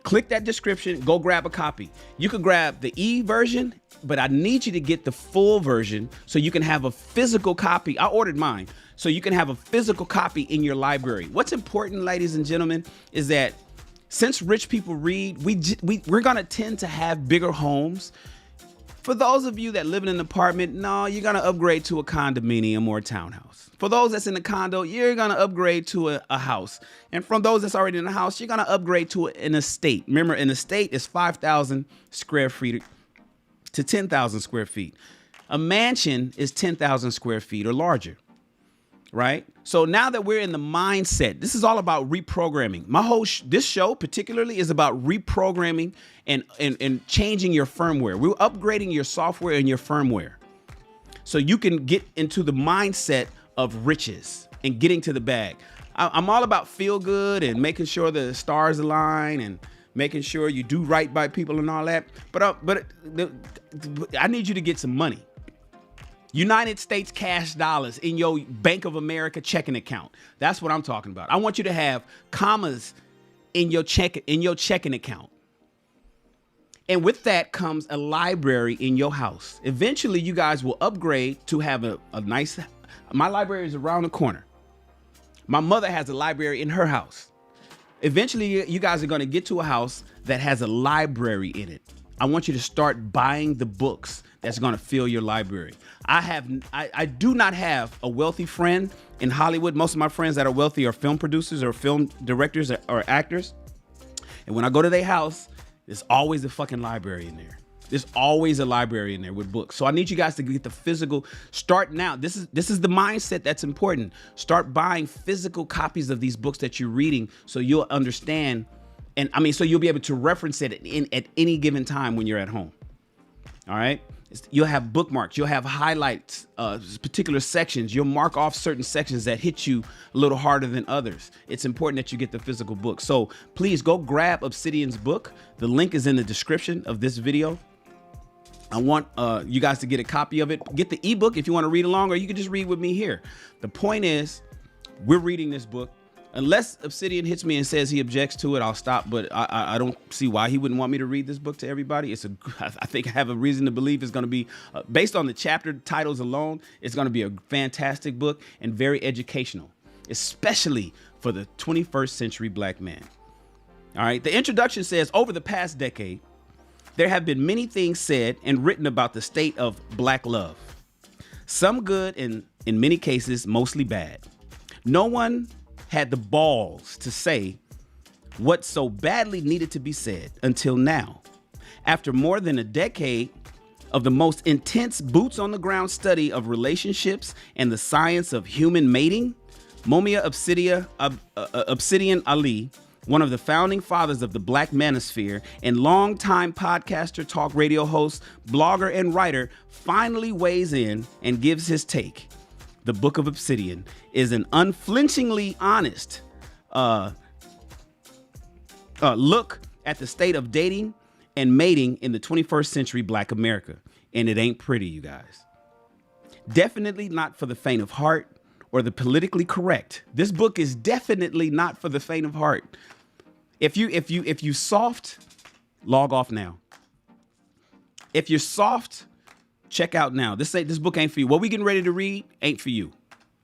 Speaker 6: Click that description, go grab a copy. You could grab the e version, but I need you to get the full version so you can have a physical copy. I ordered mine so you can have a physical copy in your library. What's important, ladies and gentlemen, is that since rich people read, we're gonna tend to have bigger homes. For those of you that live in an apartment, no, you're gonna upgrade to a condominium or a townhouse. For those that's in a condo, you're gonna upgrade to a house. And from those that's already in a house, you're gonna upgrade to an estate. Remember, an estate is 5,000 square feet to 10,000 square feet. A mansion is 10,000 square feet or larger, right? So now that we're in the mindset, this is all about reprogramming. This show particularly is about reprogramming and changing your firmware. We're upgrading your software and your firmware so you can get into the mindset of riches and getting to the bag. I'm all about feel good and making sure the stars align and making sure you do right by people and all that. But I need you to get some money. United States cash dollars in your Bank of America checking account. That's what I'm talking about. I want you to have commas in your checking account. And with that comes a library in your house. Eventually, you guys will upgrade to have a nice. My library is around the corner. My mother has a library in her house. Eventually, you guys are going to get to a house that has a library in it. I want you to start buying the books that's going to fill your library. I do not have a wealthy friend in Hollywood. Most of my friends that are wealthy are film producers or film directors or actors. And when I go to their house, there's always a fucking library in there. There's always a library in there with books. So I need you guys to get the physical. Start now. This is the mindset that's important. Start buying physical copies of these books that you're reading so you'll understand. And I mean, so you'll be able to reference it at any given time when you're at home. All right. You'll have bookmarks. You'll have highlights, particular sections. You'll mark off certain sections that hit you a little harder than others. It's important that you get the physical book. So please go grab Obsidian's book. The link is in the description of this video. I want you guys to get a copy of it. Get the ebook if you want to read along, or you can just read with me here. The point is, we're reading this book. Unless Obsidian hits me and says he objects to it, I'll stop. But I don't see why he wouldn't want me to read this book to everybody. I think I have a reason to believe it's going to be, based on the chapter titles alone, it's going to be a fantastic book and very educational, especially for the 21st century black man. All right. The introduction says, over the past decade, there have been many things said and written about the state of black love. Some good and in many cases, mostly bad. No one had the balls to say what so badly needed to be said until now. After more than a decade of the most intense boots on the ground study of relationships and the science of human mating, Mumia Obsidian Ali, one of the founding fathers of the Black Manosphere and longtime podcaster, talk radio host, blogger, and writer, finally weighs in and gives his take. The Book of Obsidian is an unflinchingly honest look at the state of dating and mating in the 21st century black America. And it ain't pretty, you guys. Definitely not for the faint of heart or the politically correct. This book is definitely not for the faint of heart. If you soft, log off now. If you're soft, check out now. This book ain't for you. What we getting ready to read ain't for you.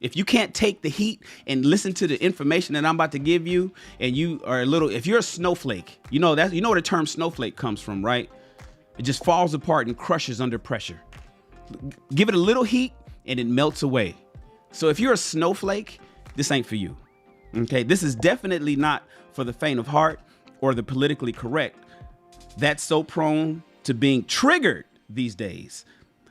Speaker 6: If you can't take the heat and listen to the information that I'm about to give you, and you are if you're a snowflake, you know where the term snowflake comes from, right? It just falls apart and crushes under pressure. Give it a little heat and it melts away. So if you're a snowflake, this ain't for you. Okay, this is definitely not for the faint of heart or the politically correct. That's so prone to being triggered these days.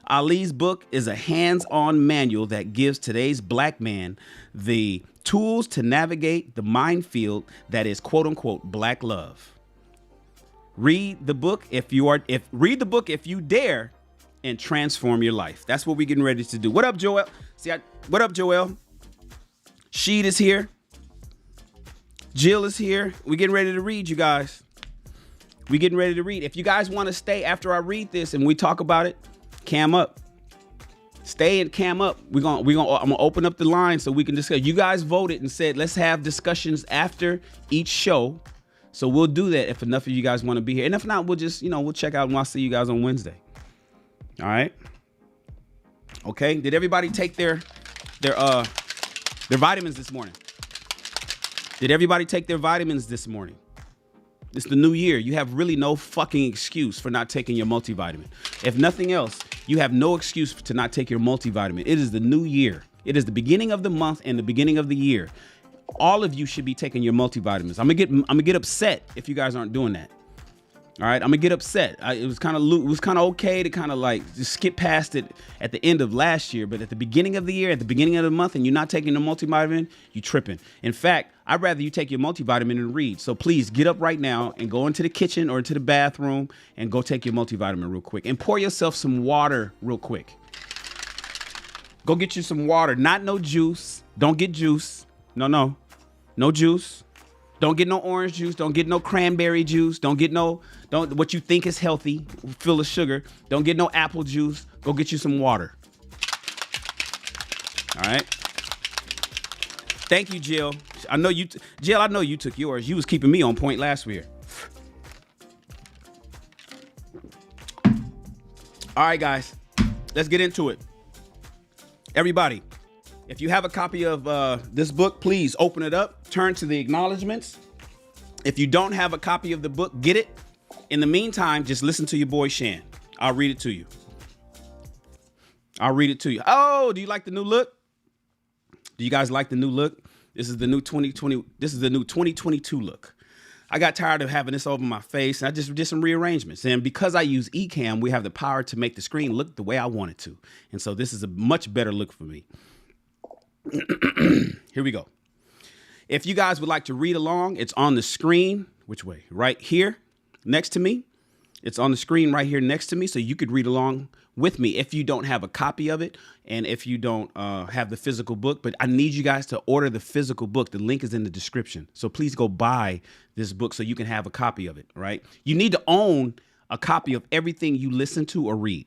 Speaker 6: Ali's book is a hands-on manual that gives today's black man the tools to navigate the minefield that is quote unquote black love. Read the book if you dare and transform your life. That's what we're getting ready to do. What up, Joel? What up, Joel? Sheed is here. Jill is here. We're getting ready to read, you guys. We're getting ready to read. If you guys want to stay after I read this and we talk about it, cam up. Stay and cam up. I'm gonna open up the line so we can discuss. You guys voted and said let's have discussions after each show So we'll do that if enough of you guys want to be here. And if not, we'll just, we'll check out and I'll see you guys on Wednesday. All right. Okay. Did everybody take their vitamins this morning? Did everybody take their vitamins this morning? It's the new year. You have really no fucking excuse for not taking your multivitamin. If nothing else, you have no excuse to not take your multivitamin. It is the new year. It is the beginning of the month and the beginning of the year. All of you should be taking your multivitamins. I'm gonna get upset if you guys aren't doing that. All right, I'm gonna get upset. It was kind of okay to kind of like just skip past it at the end of last year, but at the beginning of the year, at the beginning of the month, and you're not taking the multivitamin, you tripping. In fact, I'd rather you take your multivitamin and read. So please get up right now and go into the kitchen or into the bathroom and go take your multivitamin real quick and pour yourself some water real quick. Go get you some water, not no juice. Don't get juice. No juice. Don't get no orange juice. Don't get no cranberry juice. Don't what you think is healthy, full of sugar. Don't get no apple juice. Go get you some water. All right. Thank you, Jill. I know you took yours. You was keeping me on point last year. All right, guys, let's get into it. Everybody, if you have a copy of this book, please open it up, turn to the acknowledgements. If you don't have a copy of the book, get it. In the meantime, just listen to your boy Shan. I'll read it to you. Oh, do you like the new look? Do you guys like the new look? This is the new 2020. This is the new 2022 look. I got tired of having this over my face, and I just did some rearrangements. And because I use Ecamm, we have the power to make the screen look the way I want it to. And so this is a much better look for me. Here we go. If you guys would like to read along, it's on the screen. Which way? Right here next to me. It's on the screen right here next to me. So you could read along with me if you don't have a copy of it and if you don't have the physical book. But I need you guys to order the physical book. The link is in the description. So please go buy this book so you can have a copy of it. Right? You need to own a copy of everything you listen to or read.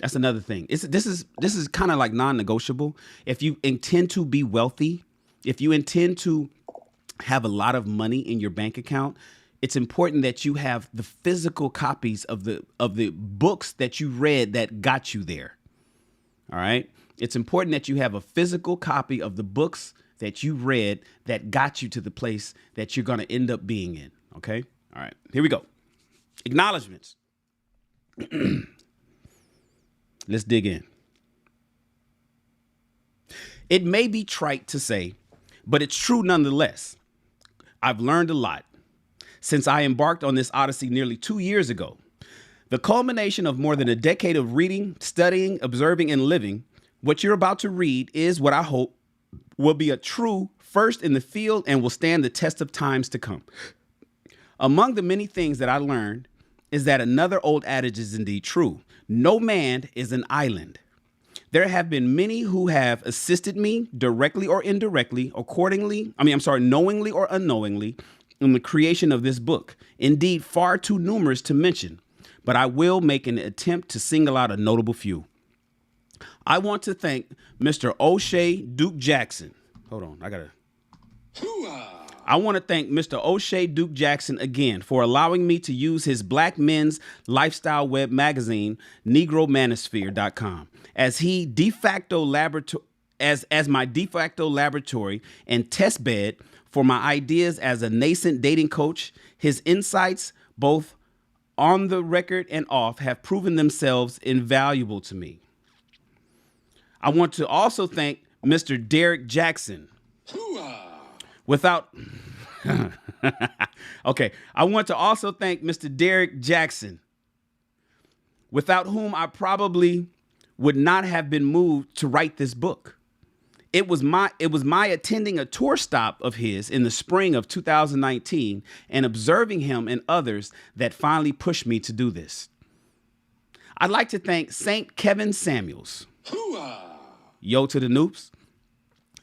Speaker 6: That's another thing. This is kind of like non-negotiable. If you intend to be wealthy, if you intend to have a lot of money in your bank account, it's important that you have the physical copies of the books that you read that got you there. All right. It's important that you have a physical copy of the books that you read that got you to the place that you're going to end up being in. Okay. All right. Here we go. Acknowledgements. Let's dig in. It may be trite to say, but it's true nonetheless. I've learned a lot since I embarked on this odyssey nearly 2 years ago. The culmination of more than a decade of reading, studying, observing, and living. What you're about to read is what I hope will be a true first in the field and will stand the test of times to come. Among the many things that I learned is that another old adage is indeed true. No man is an island. There have been many who have assisted me directly or indirectly, knowingly or unknowingly, in the creation of this book. Indeed, far too numerous to mention, but I will make an attempt to single out a notable few. I want to thank Mr. O'Shea Duke Jackson. Hold on, I want to thank Mr. O'Shea Duke Jackson again for allowing me to use his Black men's lifestyle web magazine, negromanosphere.com, as my de facto laboratory and test bed for my ideas as a nascent dating coach. His insights, both on the record and off, have proven themselves invaluable to me. I want to also thank Mr. Derek Jackson. I want to also thank Mr. Derek Jackson, without whom I probably would not have been moved to write this book. It was my attending a tour stop of his in the spring of 2019 and observing him and others that finally pushed me to do this. I'd like to thank St. Kevin Samuels, yo to the noops,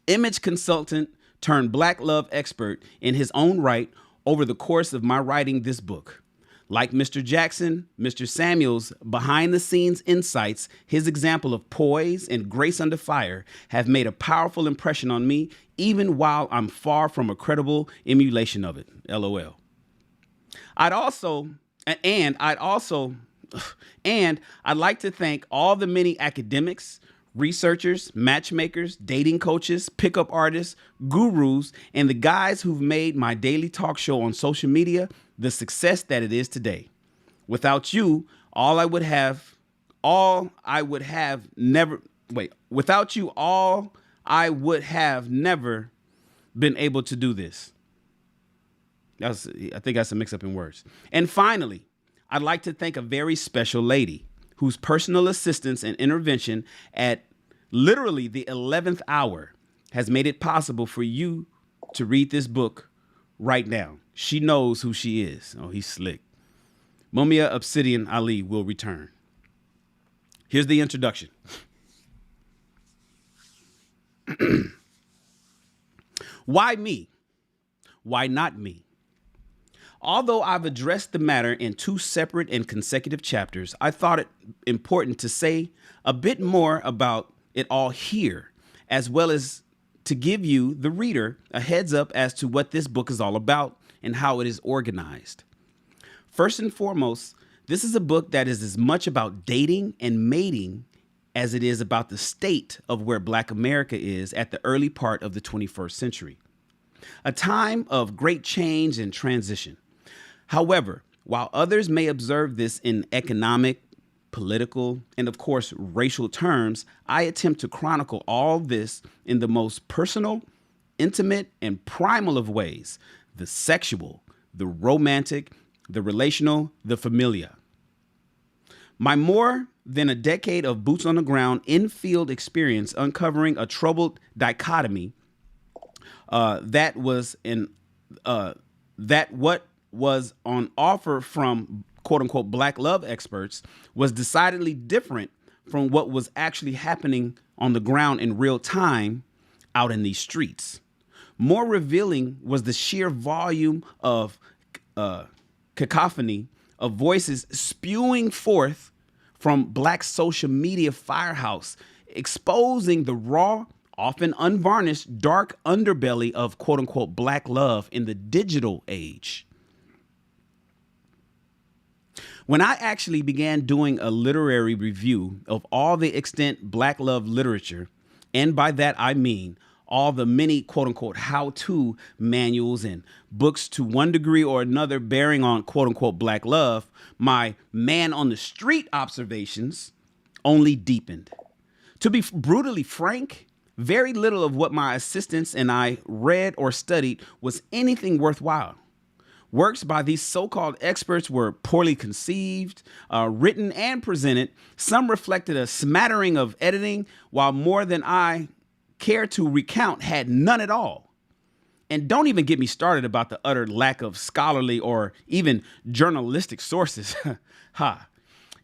Speaker 6: image consultant turned Black love expert in his own right over the course of my writing this book. Like Mr. Jackson, Mr. Samuels' behind-the-scenes insights, his example of poise and grace under fire have made a powerful impression on me, even while I'm far from a credible emulation of it. LOL. I'd also, and I'd also, and I'd like to thank all the many academics, researchers, matchmakers, dating coaches, pickup artists, gurus, and the guys who've made my daily talk show on social media the success that it is today. Without you, without you, all I would have never been able to do this. I think that's a mix up in words. And finally, I'd like to thank a very special lady whose personal assistance and intervention at literally the 11th hour has made it possible for you to read this book right now. She knows who she is. Oh, he's slick. Mumia Obsidian Ali will return. Here's the introduction. Why me? Why not me? Although I've addressed the matter in 2 separate and consecutive chapters, I thought it important to say a bit more about it all here, as well as to give you, the reader, a heads up as to what this book is all about and how it is organized. First and foremost, this is a book that is as much about dating and mating as it is about the state of where Black America is at the early part of the 21st century, a time of great change and transition. However, while others may observe this in economic, political, and of course, racial terms, I attempt to chronicle all this in the most personal, intimate, and primal of ways: the sexual, the romantic, the relational, the familiar. My more than a decade of boots on the ground in-field experience uncovering a troubled dichotomy that what was on offer from quote unquote Black love experts was decidedly different from what was actually happening on the ground in real time out in these streets. More revealing was the sheer volume of cacophony of voices spewing forth from Black social media firehouse, exposing the raw, often unvarnished, dark underbelly of quote unquote Black love in the digital age. When I actually began doing a literary review of all the extant Black love literature, and by that I mean all the many quote unquote how-to manuals and books to one degree or another bearing on quote unquote Black love, my man on the street observations only deepened. To be brutally frank, very little of what my assistants and I read or studied was anything worthwhile. Works by these so-called experts were poorly conceived, written, and presented. Some reflected a smattering of editing, while more than I care to recount had none at all. And don't even get me started about the utter lack of scholarly or even journalistic sources. Ha.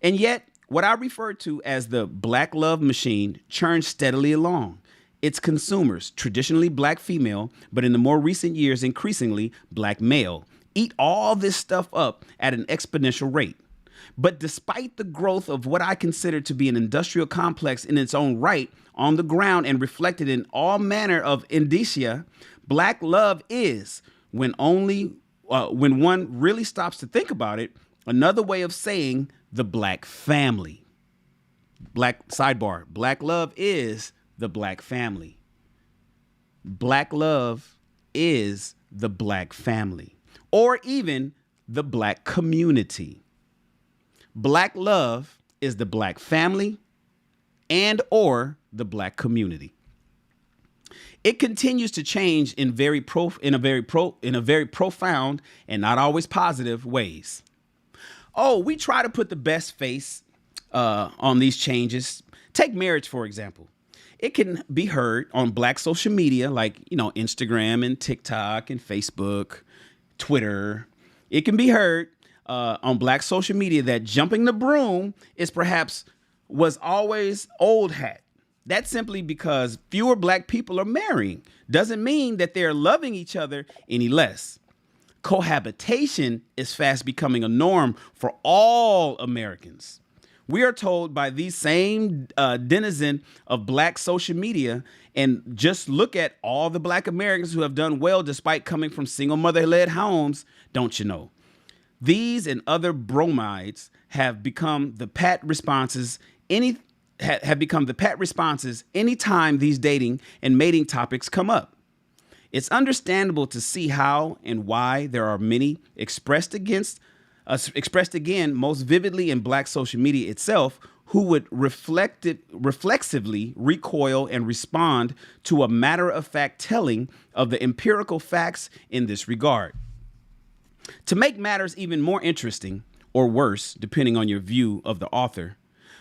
Speaker 6: And yet, what I refer to as the Black love machine churns steadily along. Its consumers, traditionally Black female, but in the more recent years, increasingly Black male, eat all this stuff up at an exponential rate. But despite the growth of what I consider to be an industrial complex in its own right, on the ground and reflected in all manner of indicia, Black love is, when one really stops to think about it, another way of saying the Black family. Black love is the Black family. Black love is the Black family, or even the Black community. Black love is the Black family and or the Black community. It continues to change in very profound and not always positive ways. Oh, we try to put the best face on these changes. Take marriage, for example. It can be heard on Black social media like, Instagram and TikTok and Facebook, Twitter. It can be heard on Black social media that jumping the broom was always old hat. That's simply because fewer Black people are marrying. Doesn't mean that they're loving each other any less. Cohabitation is fast becoming a norm for all Americans. We are told by these same denizens of Black social media, and just look at all the Black Americans who have done well despite coming from single mother-led homes, don't you know? These and other bromides have become the pat responses anytime these dating and mating topics come up. It's understandable to see how and why there are many expressed again most vividly in Black social media itself, who would reflexively recoil and respond to a matter-of-fact telling of the empirical facts in this regard. To make matters even more interesting, or worse, depending on your view of the author,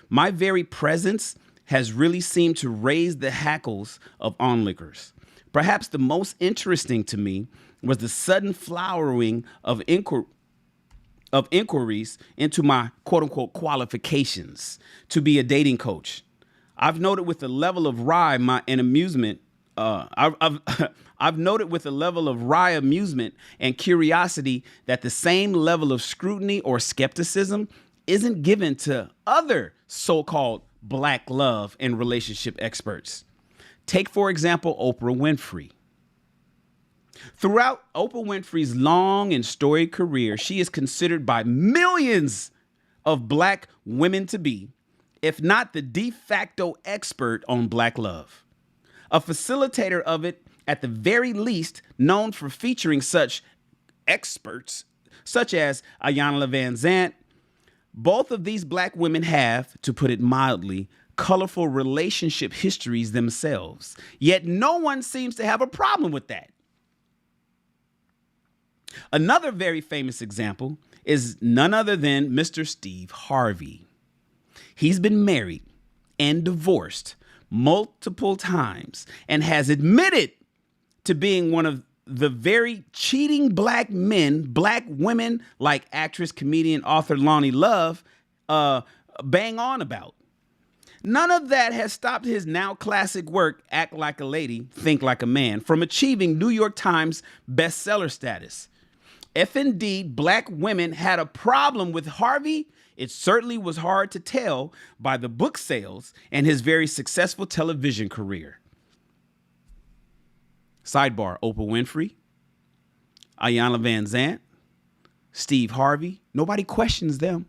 Speaker 6: my very presence has really seemed to raise the hackles of onlookers. Perhaps the most interesting to me was the sudden flowering of inquiries into my quote-unquote qualifications to be a dating coach. I've noted with a level of wry amusement and curiosity that the same level of scrutiny or skepticism isn't given to other so-called Black love and relationship experts. Take, for example, Oprah Winfrey. Throughout Oprah Winfrey's long and storied career, she is considered by millions of Black women to be, if not the de facto expert on Black love, a facilitator of it at the very least, known for featuring such experts such as Iyanla Vanzant. Both of these Black women have, to put it mildly, colorful relationship histories themselves, yet no one seems to have a problem with that. Another very famous example is none other than Mr. Steve Harvey. He's been married and divorced multiple times and has admitted to being one of the very cheating Black men, Black women like actress, comedian, author Lonnie Love bang on about. None of that has stopped his now classic work, Act Like a Lady, Think Like a Man, from achieving New York Times bestseller status. If indeed Black women had a problem with Harvey, it certainly was hard to tell by the book sales and his very successful television career. Sidebar: Oprah Winfrey, Iyanla Vanzant, Steve Harvey. Nobody questions them.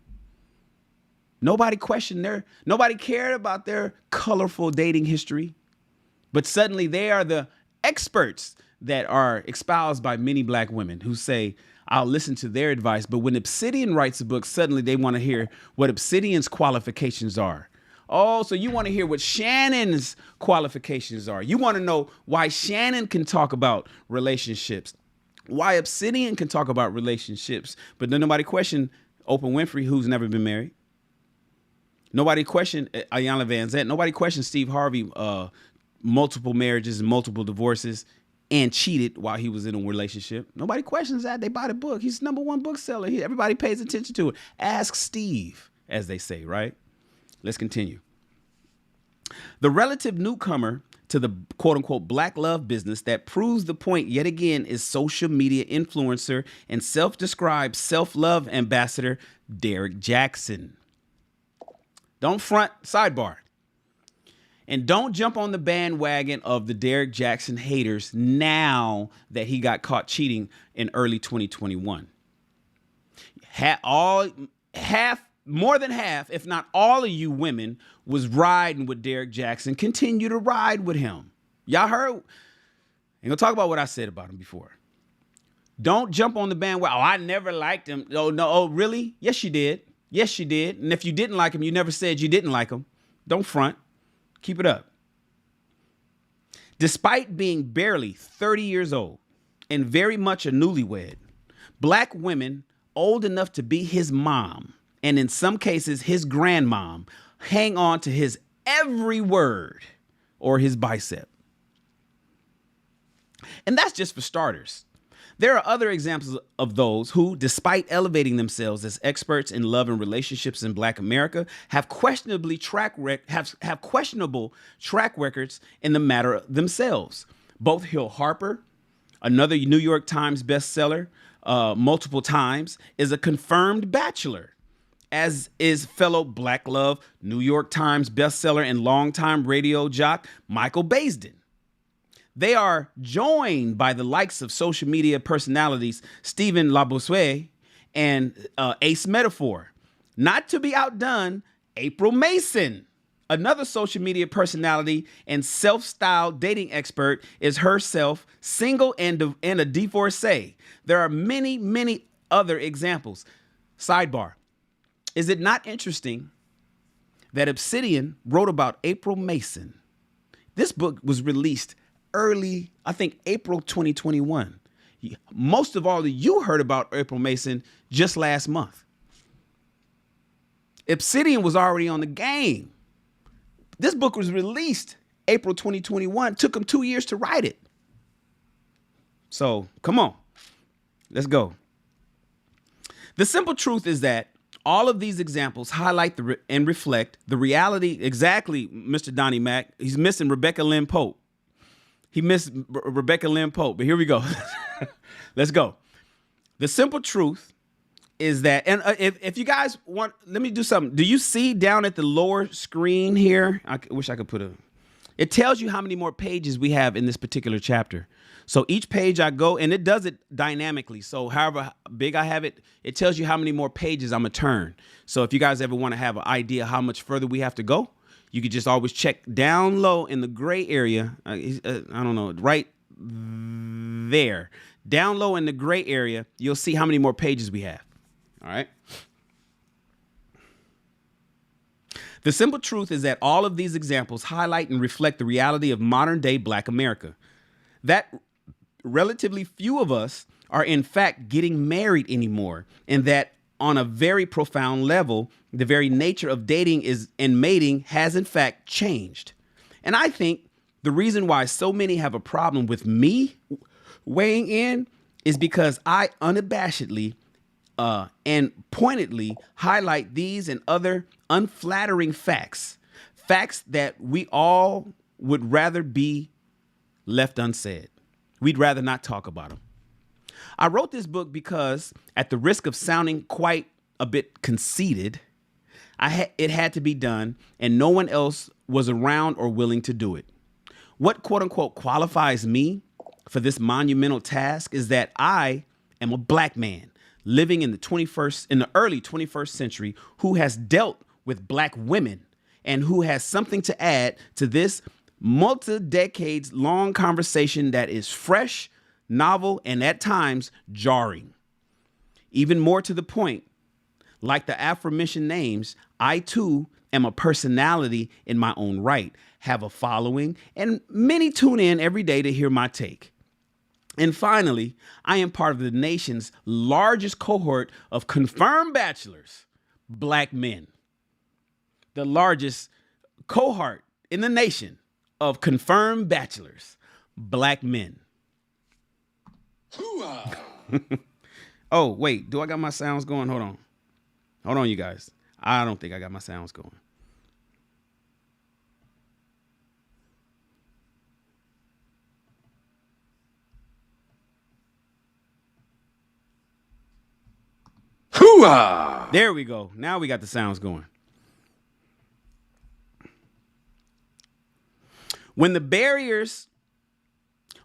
Speaker 6: Nobody cared about their colorful dating history. But suddenly they are the experts that are espoused by many Black women who say, I'll listen to their advice. But when Obsidian writes a book, suddenly they want to hear what Obsidian's qualifications are. Oh, so you want to hear what Shannon's qualifications are. You want to know why Shannon can talk about relationships, why Obsidian can talk about relationships. But then nobody questioned Oprah Winfrey, who's never been married. Nobody questioned Iyanla Vanzant. Nobody questioned Steve Harvey, multiple marriages, multiple divorces, and cheated while he was in a relationship. Nobody questions that. They buy the book. He's the #1 bookseller. Everybody pays attention to it. Ask Steve, as they say, right? Let's continue. The relative newcomer to the quote-unquote Black love business that proves the point yet again is social media influencer and self-described self-love ambassador Derek Jackson. Don't front, sidebar. And don't jump on the bandwagon of the Derek Jackson haters now that he got caught cheating in early 2021. More than half, if not all of you women, was riding with Derek Jackson. Continue to ride with him. Y'all heard? Ain't gonna talk about what I said about him before. Don't jump on the bandwagon. Oh, I never liked him. Oh, no. Oh, really? Yes, you did. Yes, you did. And if you didn't like him, you never said you didn't like him. Don't front. Keep it up. Despite being barely 30 years old and very much a newlywed, Black women old enough to be his mom, and in some cases his grandmom, hang on to his every word or his bicep. And that's just for starters. There are other examples of those who, despite elevating themselves as experts in love and relationships in Black America, have questionable track records in the matter themselves. Both Hill Harper, another New York Times bestseller multiple times, is a confirmed bachelor, as is fellow Black love New York Times bestseller and longtime radio jock Michael Baisden. They are joined by the likes of social media personalities Stephen Labousse And Ace Metaphor. Not to be outdone, April Mason. Another social media personality and self-styled dating expert is herself single and a divorcee. There are many, many other examples. Sidebar. Is it not interesting that Obsidian wrote about April Mason? This book was released early, I think, April 2021. Most of all of you heard about April Mason just last month. Obsidian was already on the game. This book was released April 2021. Took him 2 years to write it. So come on, let's go. The simple truth is that all of these examples highlight and reflect the reality. Exactly, Mr. Donnie Mac. He's missing Rebecca Lynn Pope. He missed Rebecca Lynn Pope, but here we go. Let's go. The simple truth is that, and if you guys want, let me do something. Do you see down at the lower screen here? I wish I could put it tells you how many more pages we have in this particular chapter. So each page I go, and it does it dynamically. So however big I have it, it tells you how many more pages I'm gonna turn. So if you guys ever want to have an idea how much further we have to go, you could just always check down low in the gray area. I don't know, right there. Down low in the gray area, you'll see how many more pages we have. All right. The simple truth is that all of these examples highlight and reflect the reality of modern day Black America. That relatively few of us are in fact getting married anymore, and that on a very profound level, the very nature of dating and mating has in fact changed. And I think the reason why so many have a problem with me weighing in is because I unabashedly and pointedly highlight these and other unflattering facts that we all would rather be left unsaid. We'd rather not talk about them. I wrote this book because, at the risk of sounding quite a bit conceited, it had to be done, and no one else was around or willing to do it. What quote unquote qualifies me for this monumental task is that I am a Black man living in the early 21st century who has dealt with Black women and who has something to add to this multi-decades long conversation that is fresh, novel, and at times jarring. Even more to the point, like the aforementioned names, I too am a personality in my own right, have a following, and many tune in every day to hear my take. And finally, I am part of the nation's largest cohort of confirmed bachelors, Black men. The largest cohort in the nation of confirmed bachelors, Black men. Oh, wait, do I got my sounds going? Hold on, you guys. I don't think I got my sounds going. Hoo-ah! There we go. Now we got the sounds going. When the barriers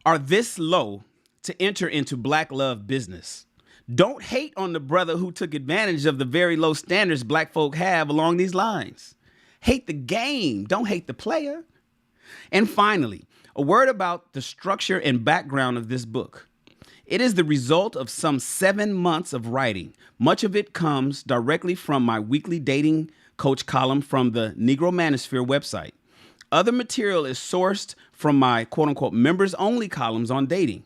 Speaker 6: are this low to enter into Black love business, don't hate on the brother who took advantage of the very low standards Black folk have along these lines. Hate the game. Don't hate the player. And finally, a word about the structure and background of this book. It is the result of some 7 months of writing. Much of it comes directly from my weekly dating coach column from the Negro Manosphere website. Other material is sourced from my quote-unquote members-only columns on dating,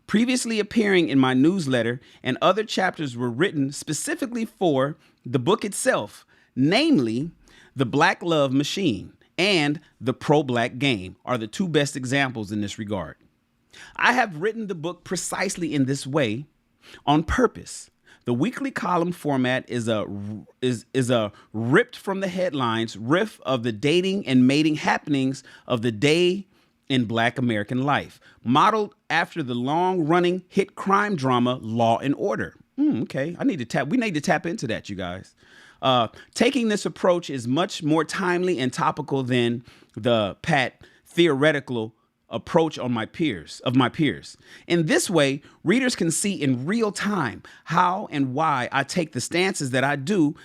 Speaker 6: previously appearing in my newsletter, and other chapters were written specifically for the book itself, namely The Black Love Machine and The Pro-Black Game are the two best examples in this regard. I have written the book precisely in this way on purpose. The weekly column format is a ripped from the headlines riff of the dating and mating happenings of the day in Black American life, modeled after the long-running hit crime drama Law and Order. Okay, we need to tap into that, you guys. Taking this approach is much more timely and topical than the pat theoretical approach on my peers. In this way, readers can see in real time how and why I take the stances that I do,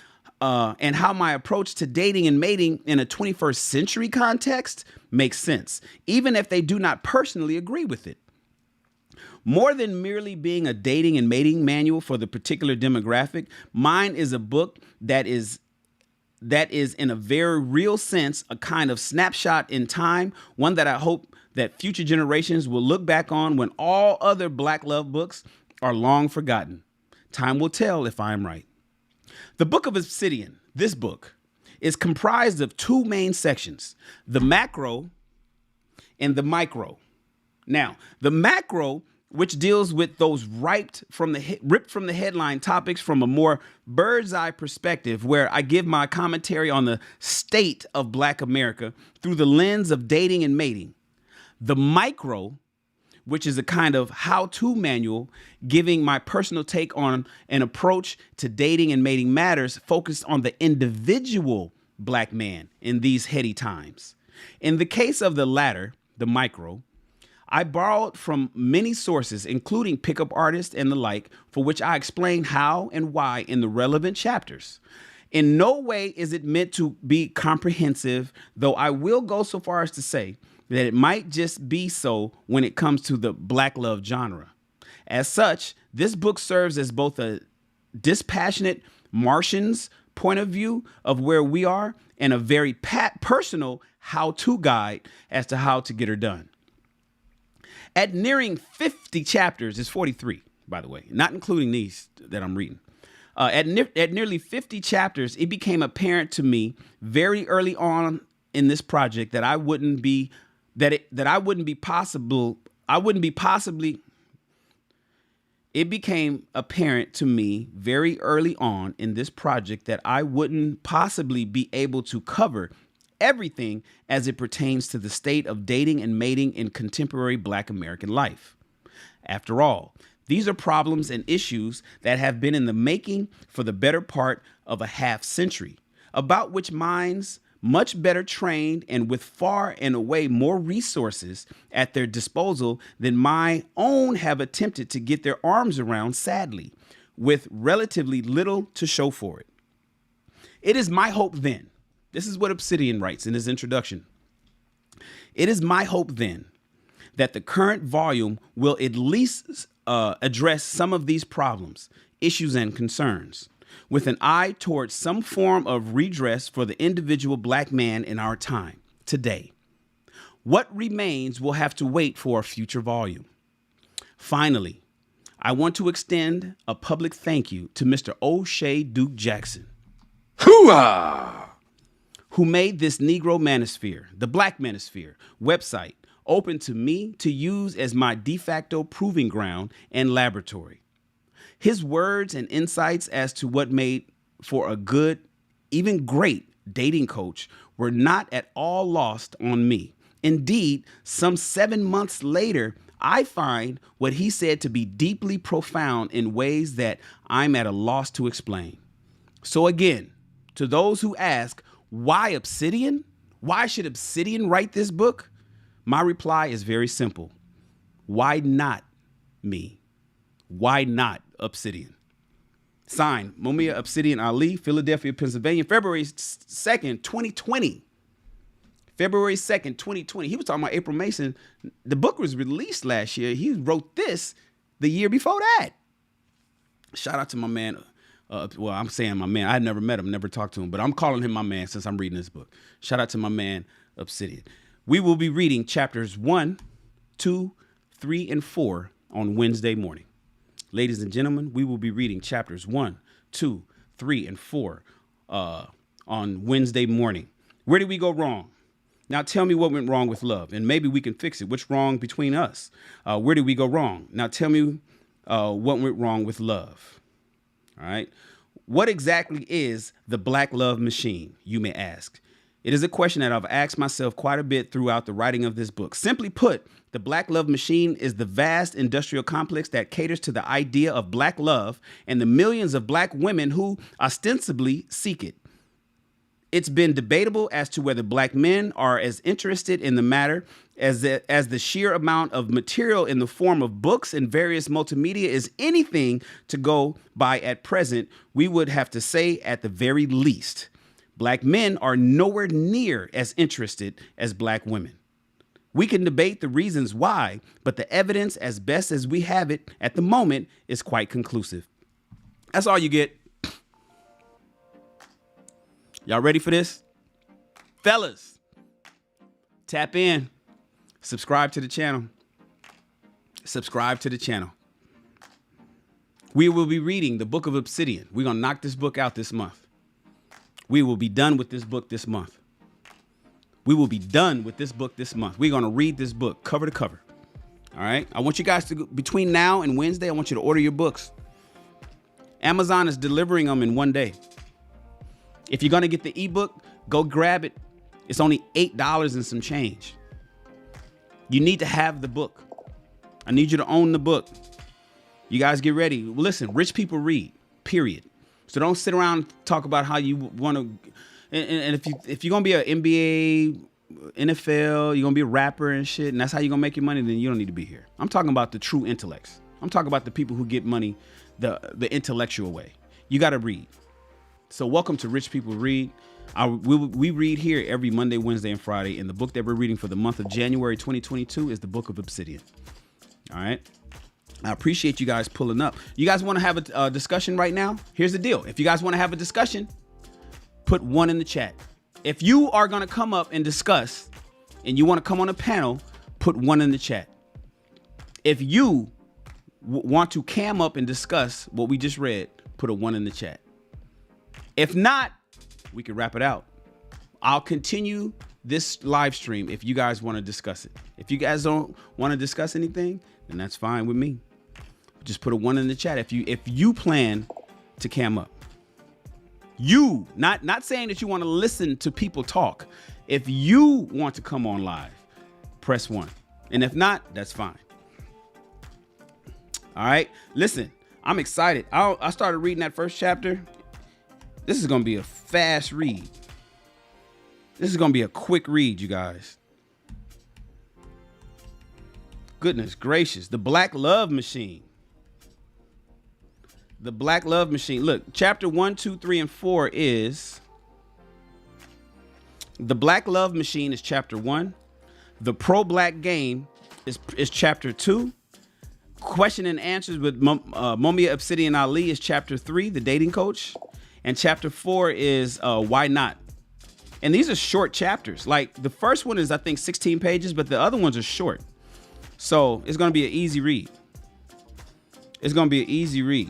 Speaker 6: and how my approach to dating and mating in a 21st century context makes sense, even if they do not personally agree with it. More than merely being a dating and mating manual for the particular demographic, mine is a book that is in a very real sense a kind of snapshot in time, one that I hope that future generations will look back on when all other Black love books are long forgotten. Time will tell if I am right. The Book of Obsidian, this book, is comprised of two main sections, the macro and the micro. Now, the macro, which deals with those ripped from the headline topics from a more bird's eye perspective, where I give my commentary on the state of Black America through the lens of dating and mating. The micro, which is a kind of how-to manual, giving my personal take on an approach to dating and mating matters focused on the individual Black man in these heady times. In the case of the latter, the micro, I borrowed from many sources, including pickup artists and the like, for which I explain how and why in the relevant chapters. In no way is it meant to be comprehensive, though I will go so far as to say that it might just be so when it comes to the Black love genre. As such, this book serves as both a dispassionate Martian's point of view of where we are and a very personal how-to guide as to how to get her done. At nearing 50 chapters, it's 43, by the way, not including these that I'm reading. At nearly 50 chapters, it became apparent to me very early on in this project that I wouldn't be possibly. It became apparent to me very early on in this project that I wouldn't possibly be able to cover everything as it pertains to the state of dating and mating in contemporary Black American life. After all, these are problems and issues that have been in the making for the better part of a half century, about which minds much better trained and with far and away more resources at their disposal than my own have attempted to get their arms around, sadly, with relatively little to show for it. It is my hope then, this is what Obsidian writes in his introduction. It is my hope then that the current volume will at least address some of these problems, issues, and concerns, with an eye towards some form of redress for the individual Black man in our time, today. What remains will have to wait for a future volume. Finally, I want to extend a public thank you to Mr. O'Shea Duke Jackson.
Speaker 7: Hooah!
Speaker 6: Who made this Negro Manosphere, the Black Manosphere, website open to me to use as my de facto proving ground and laboratory. His words and insights as to what made for a good, even great dating coach were not at all lost on me. Indeed, some 7 months later, I find what he said to be deeply profound in ways that I'm at a loss to explain. So again, to those who ask, why Obsidian? Why should Obsidian write this book? My reply is very simple. Why not me? Why not Obsidian? Signed, Mumia Obsidian Ali, Philadelphia, Pennsylvania, February 2nd, 2020. February 2nd, 2020. He was talking about April Mason. The book was released last year. He wrote this the year before that. Shout out to my man. Well, I'm saying my man. I had never met him, never talked to him, but I'm calling him my man since I'm reading this book. Shout out to my man, Obsidian. We will be reading chapters 1, 2, 3, and 4 on Wednesday morning. Ladies and gentlemen, we will be reading chapters 1, 2, 3, and 4 on Wednesday morning. Where did we go wrong? Now tell me what went wrong with love, and maybe we can fix it. What's wrong between us? Where did we go wrong? Now tell me what went wrong with love. All right. What exactly is the Black love machine, you may ask? It is a question that I've asked myself quite a bit throughout the writing of this book. Simply put, the Black love machine is the vast industrial complex that caters to the idea of Black love and the millions of Black women who ostensibly seek it. It's been debatable as to whether black men are as interested in the matter as the sheer amount of material in the form of books and various multimedia is anything to go by at present. We would have to say, at the very least, black men are nowhere near as interested as black women. We can debate the reasons why, but the evidence, as best as we have it at the moment, is quite conclusive. That's all you get. Y'all ready for this? Fellas, tap in. Subscribe to the channel. Subscribe to the channel. We will be reading the Book of Obsidian. We're going to knock this book out this month. We will be done with this book this month. We will be done with this book this month. We're going to read this book cover to cover. All right. I want you guys to, between now and Wednesday, I want you to order your books. Amazon is delivering them in one day. If you're going to get the ebook, go grab it. It's only $8 and some change. You need to have the book. I need you to own the book. You guys get ready. Listen, rich people read, period. So don't sit around and talk about how you want to. And if you're going to be an NBA, NFL, you're going to be a rapper and shit, and that's how you're going to make your money, then you don't need to be here. I'm talking about the true intellects. I'm talking about the people who get money the intellectual way. You got to read. So welcome to Rich People Read. We read here every Monday, Wednesday, and Friday. And the book that we're reading for the month of January 2022 is the Book of Obsidian. All right. I appreciate you guys pulling up. You guys want to have a discussion right now? Here's the deal. If you guys want to have a discussion, put 1 in the chat. If you are going to come up and discuss and you want to come on a panel, put 1 in the chat. If you want to cam up and discuss what we just read, put a 1 in the chat. If not, we can wrap it out. I'll continue this live stream if you guys want to discuss it. If you guys don't want to discuss anything, then that's fine with me. Just put a 1 in the chat if you plan to cam up. You, not saying that you want to listen to people talk. If you want to come on live, press 1. And if not, that's fine. All right. Listen, I'm excited. I started reading that first chapter. This is going to be a fast read. This is going to be a quick read, you guys. Goodness gracious. The Black Love Machine. The Black Love Machine. Look, chapter 1, 2, 3, and 4 is... The Black Love Machine is chapter 1. The Pro-Black Game is chapter 2. Question and Answers with Mumia Obsidian Ali is chapter 3, the dating coach. And chapter 4 is Why Not? And these are short chapters. Like the first one is, I think, 16 pages, but the other ones are short. So it's going to be an easy read. It's going to be an easy read.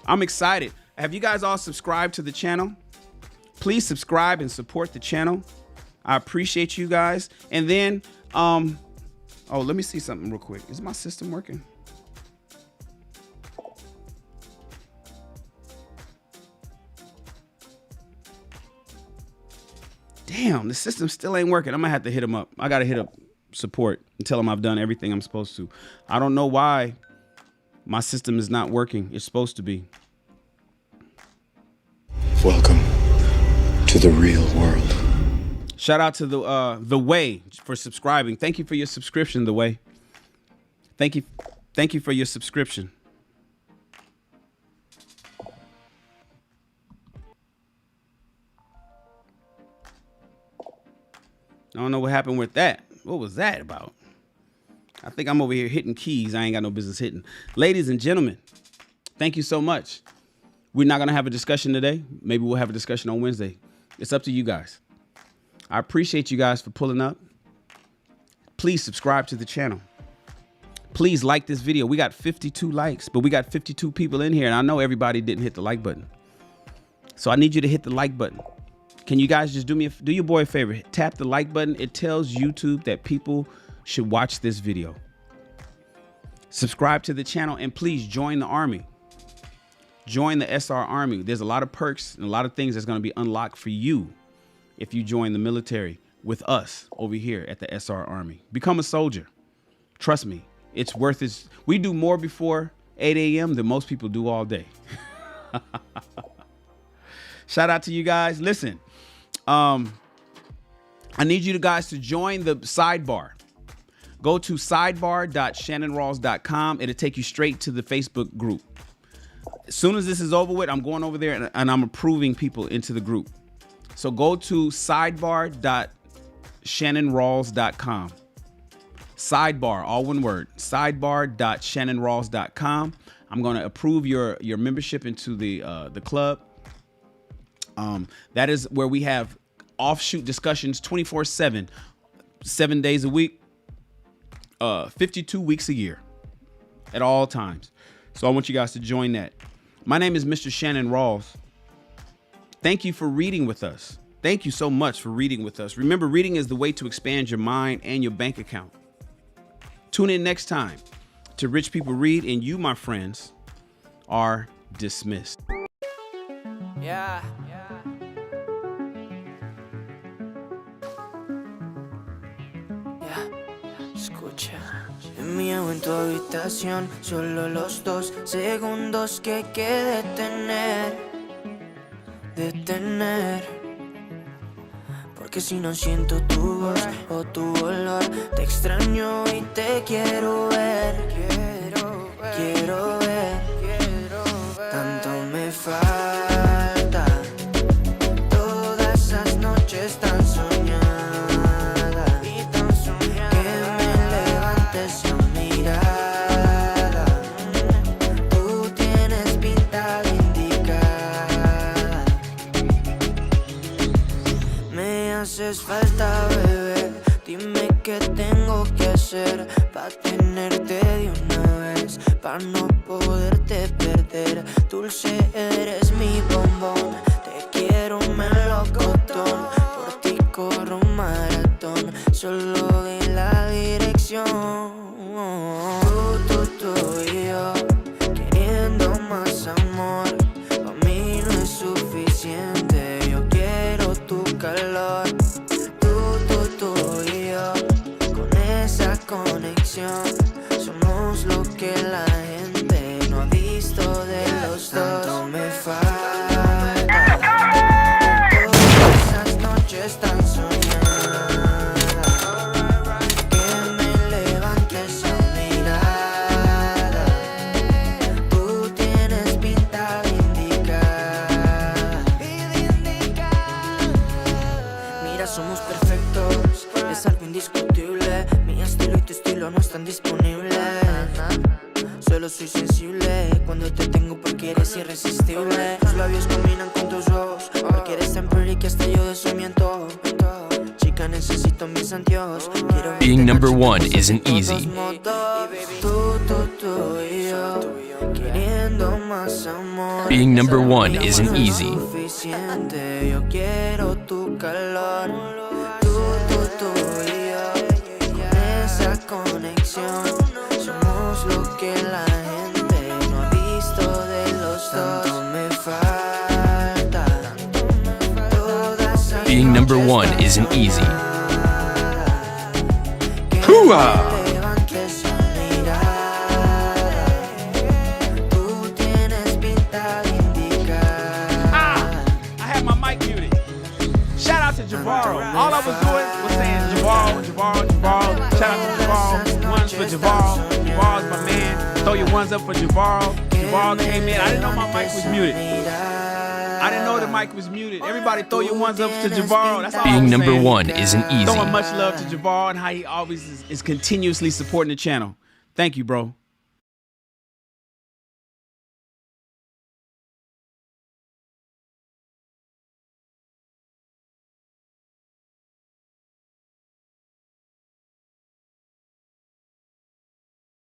Speaker 6: I'm excited. Have you guys all subscribed to the channel? Please subscribe and support the channel. I appreciate you guys. And then, oh, let me see something real quick. Is my system working? Damn, the system still ain't working. I'm gonna have to hit them up. I gotta hit up support and tell them I've done everything I'm supposed to. I don't know why my system is not working. It's supposed to be.
Speaker 7: Welcome to the real world.
Speaker 6: Shout out to the Way for subscribing. Thank you for your subscription, The Way. Thank you for your subscription. I don't know what happened with that. What was that about? I think I'm over here hitting keys I ain't got no business hitting. Ladies and gentlemen, thank you so much. We're not going to have a discussion today. Maybe we'll have a discussion on Wednesday. It's up to you guys. I appreciate you guys for pulling up. Please subscribe to the channel. Please like this video. We got 52 likes, but we got 52 people in here, and I know everybody didn't hit the like button. So I need you to hit the like button. Can you guys just do your boy a favor? Tap the like button. It tells YouTube that people should watch this video. Subscribe to the channel and please join the army. Join the SR Army. There's a lot of perks and a lot of things that's going to be unlocked for you if you join the military with us over here at the SR Army. Become a soldier. Trust me, it's worth it. We do more before 8 a.m. than most people do all day. Shout out to you guys. Listen, I need you guys to join the sidebar. Go to sidebar.shannonrawls.com. It'll take you straight to the Facebook group. As soon as this is over with, I'm going over there and I'm approving people into the group. So go to sidebar.shannonrawls.com. Sidebar, all one word, sidebar.shannonrawls.com. I'm going to approve your membership into the club. That is where we have offshoot discussions 24/7, 7 days a week, 52 weeks a year at all times. So I want you guys to join that. My name is Mr. Shannon Rawls. Thank you for reading with us. Thank you so much for reading with us. Remember, reading is the way to expand your mind and your bank account. Tune in next time to Rich People Read, and you, my friends, are dismissed.
Speaker 8: Yeah. Escucha. Miedo en tu habitación, solo los 2 segundos que hay que detener. Porque si no siento tu voz o tu olor, te extraño y te quiero ver. Quiero ver. Tanto me falta. Todas esas noches tan soñadas, que me levantes la mirada. Tú tienes pinta de indicada. Me haces falta, bebé. Dime qué tengo que hacer pa' tenerte de una vez, pa' no poderte perder. Dulce, eres mi bombón. Te quiero melocotón. Por ti corro un maratón. Solo de la dirección. Tú y yo, queriendo más amor. Pa' mí no es suficiente. Yo quiero tu calor. Tú y yo, con esa conexión. Somos lo que la gente no ha visto de los dos. Tanto me falta. Todas esas noches tan soñadas, que me levantes la mirada. Tú tienes pinta de indicada. Mira, somos perfectos, es algo indiscutible. Mi estilo y tu estilo no están disponibles. Solo soy sensible cuando te tengo porque eres irresistible. Tus labios combinan con tus ojos, porque eres tan pretty que hasta yo de eso me antojo. Chica, necesito mis anteojos.
Speaker 9: Being number one isn't easy.
Speaker 8: Tú y yo, queriendo más amor.
Speaker 9: Being number one isn't easy.
Speaker 8: Suficiente, yo quiero tu calor. Tú y yo, con esa conexión. Somos lo que la gente no ha visto de los dos. Tanto me falta.
Speaker 9: Being number one isn't easy. Hooah!
Speaker 6: I had my mic muted. Shout out to Javaro. All I was doing was saying Javaro. Shout out to Javaro. Ones for Javaro. Javaro's my man. Throw your ones up for Javaro. Javaro came in. I didn't know my mic was muted. I didn't know the mic was muted. Everybody throw your ones up to Javaro. That's all I
Speaker 9: Being
Speaker 6: was
Speaker 9: number
Speaker 6: saying.
Speaker 9: one isn't easy.
Speaker 6: Throwing much love to Javaro and how he always is continuously supporting the channel. Thank you, bro.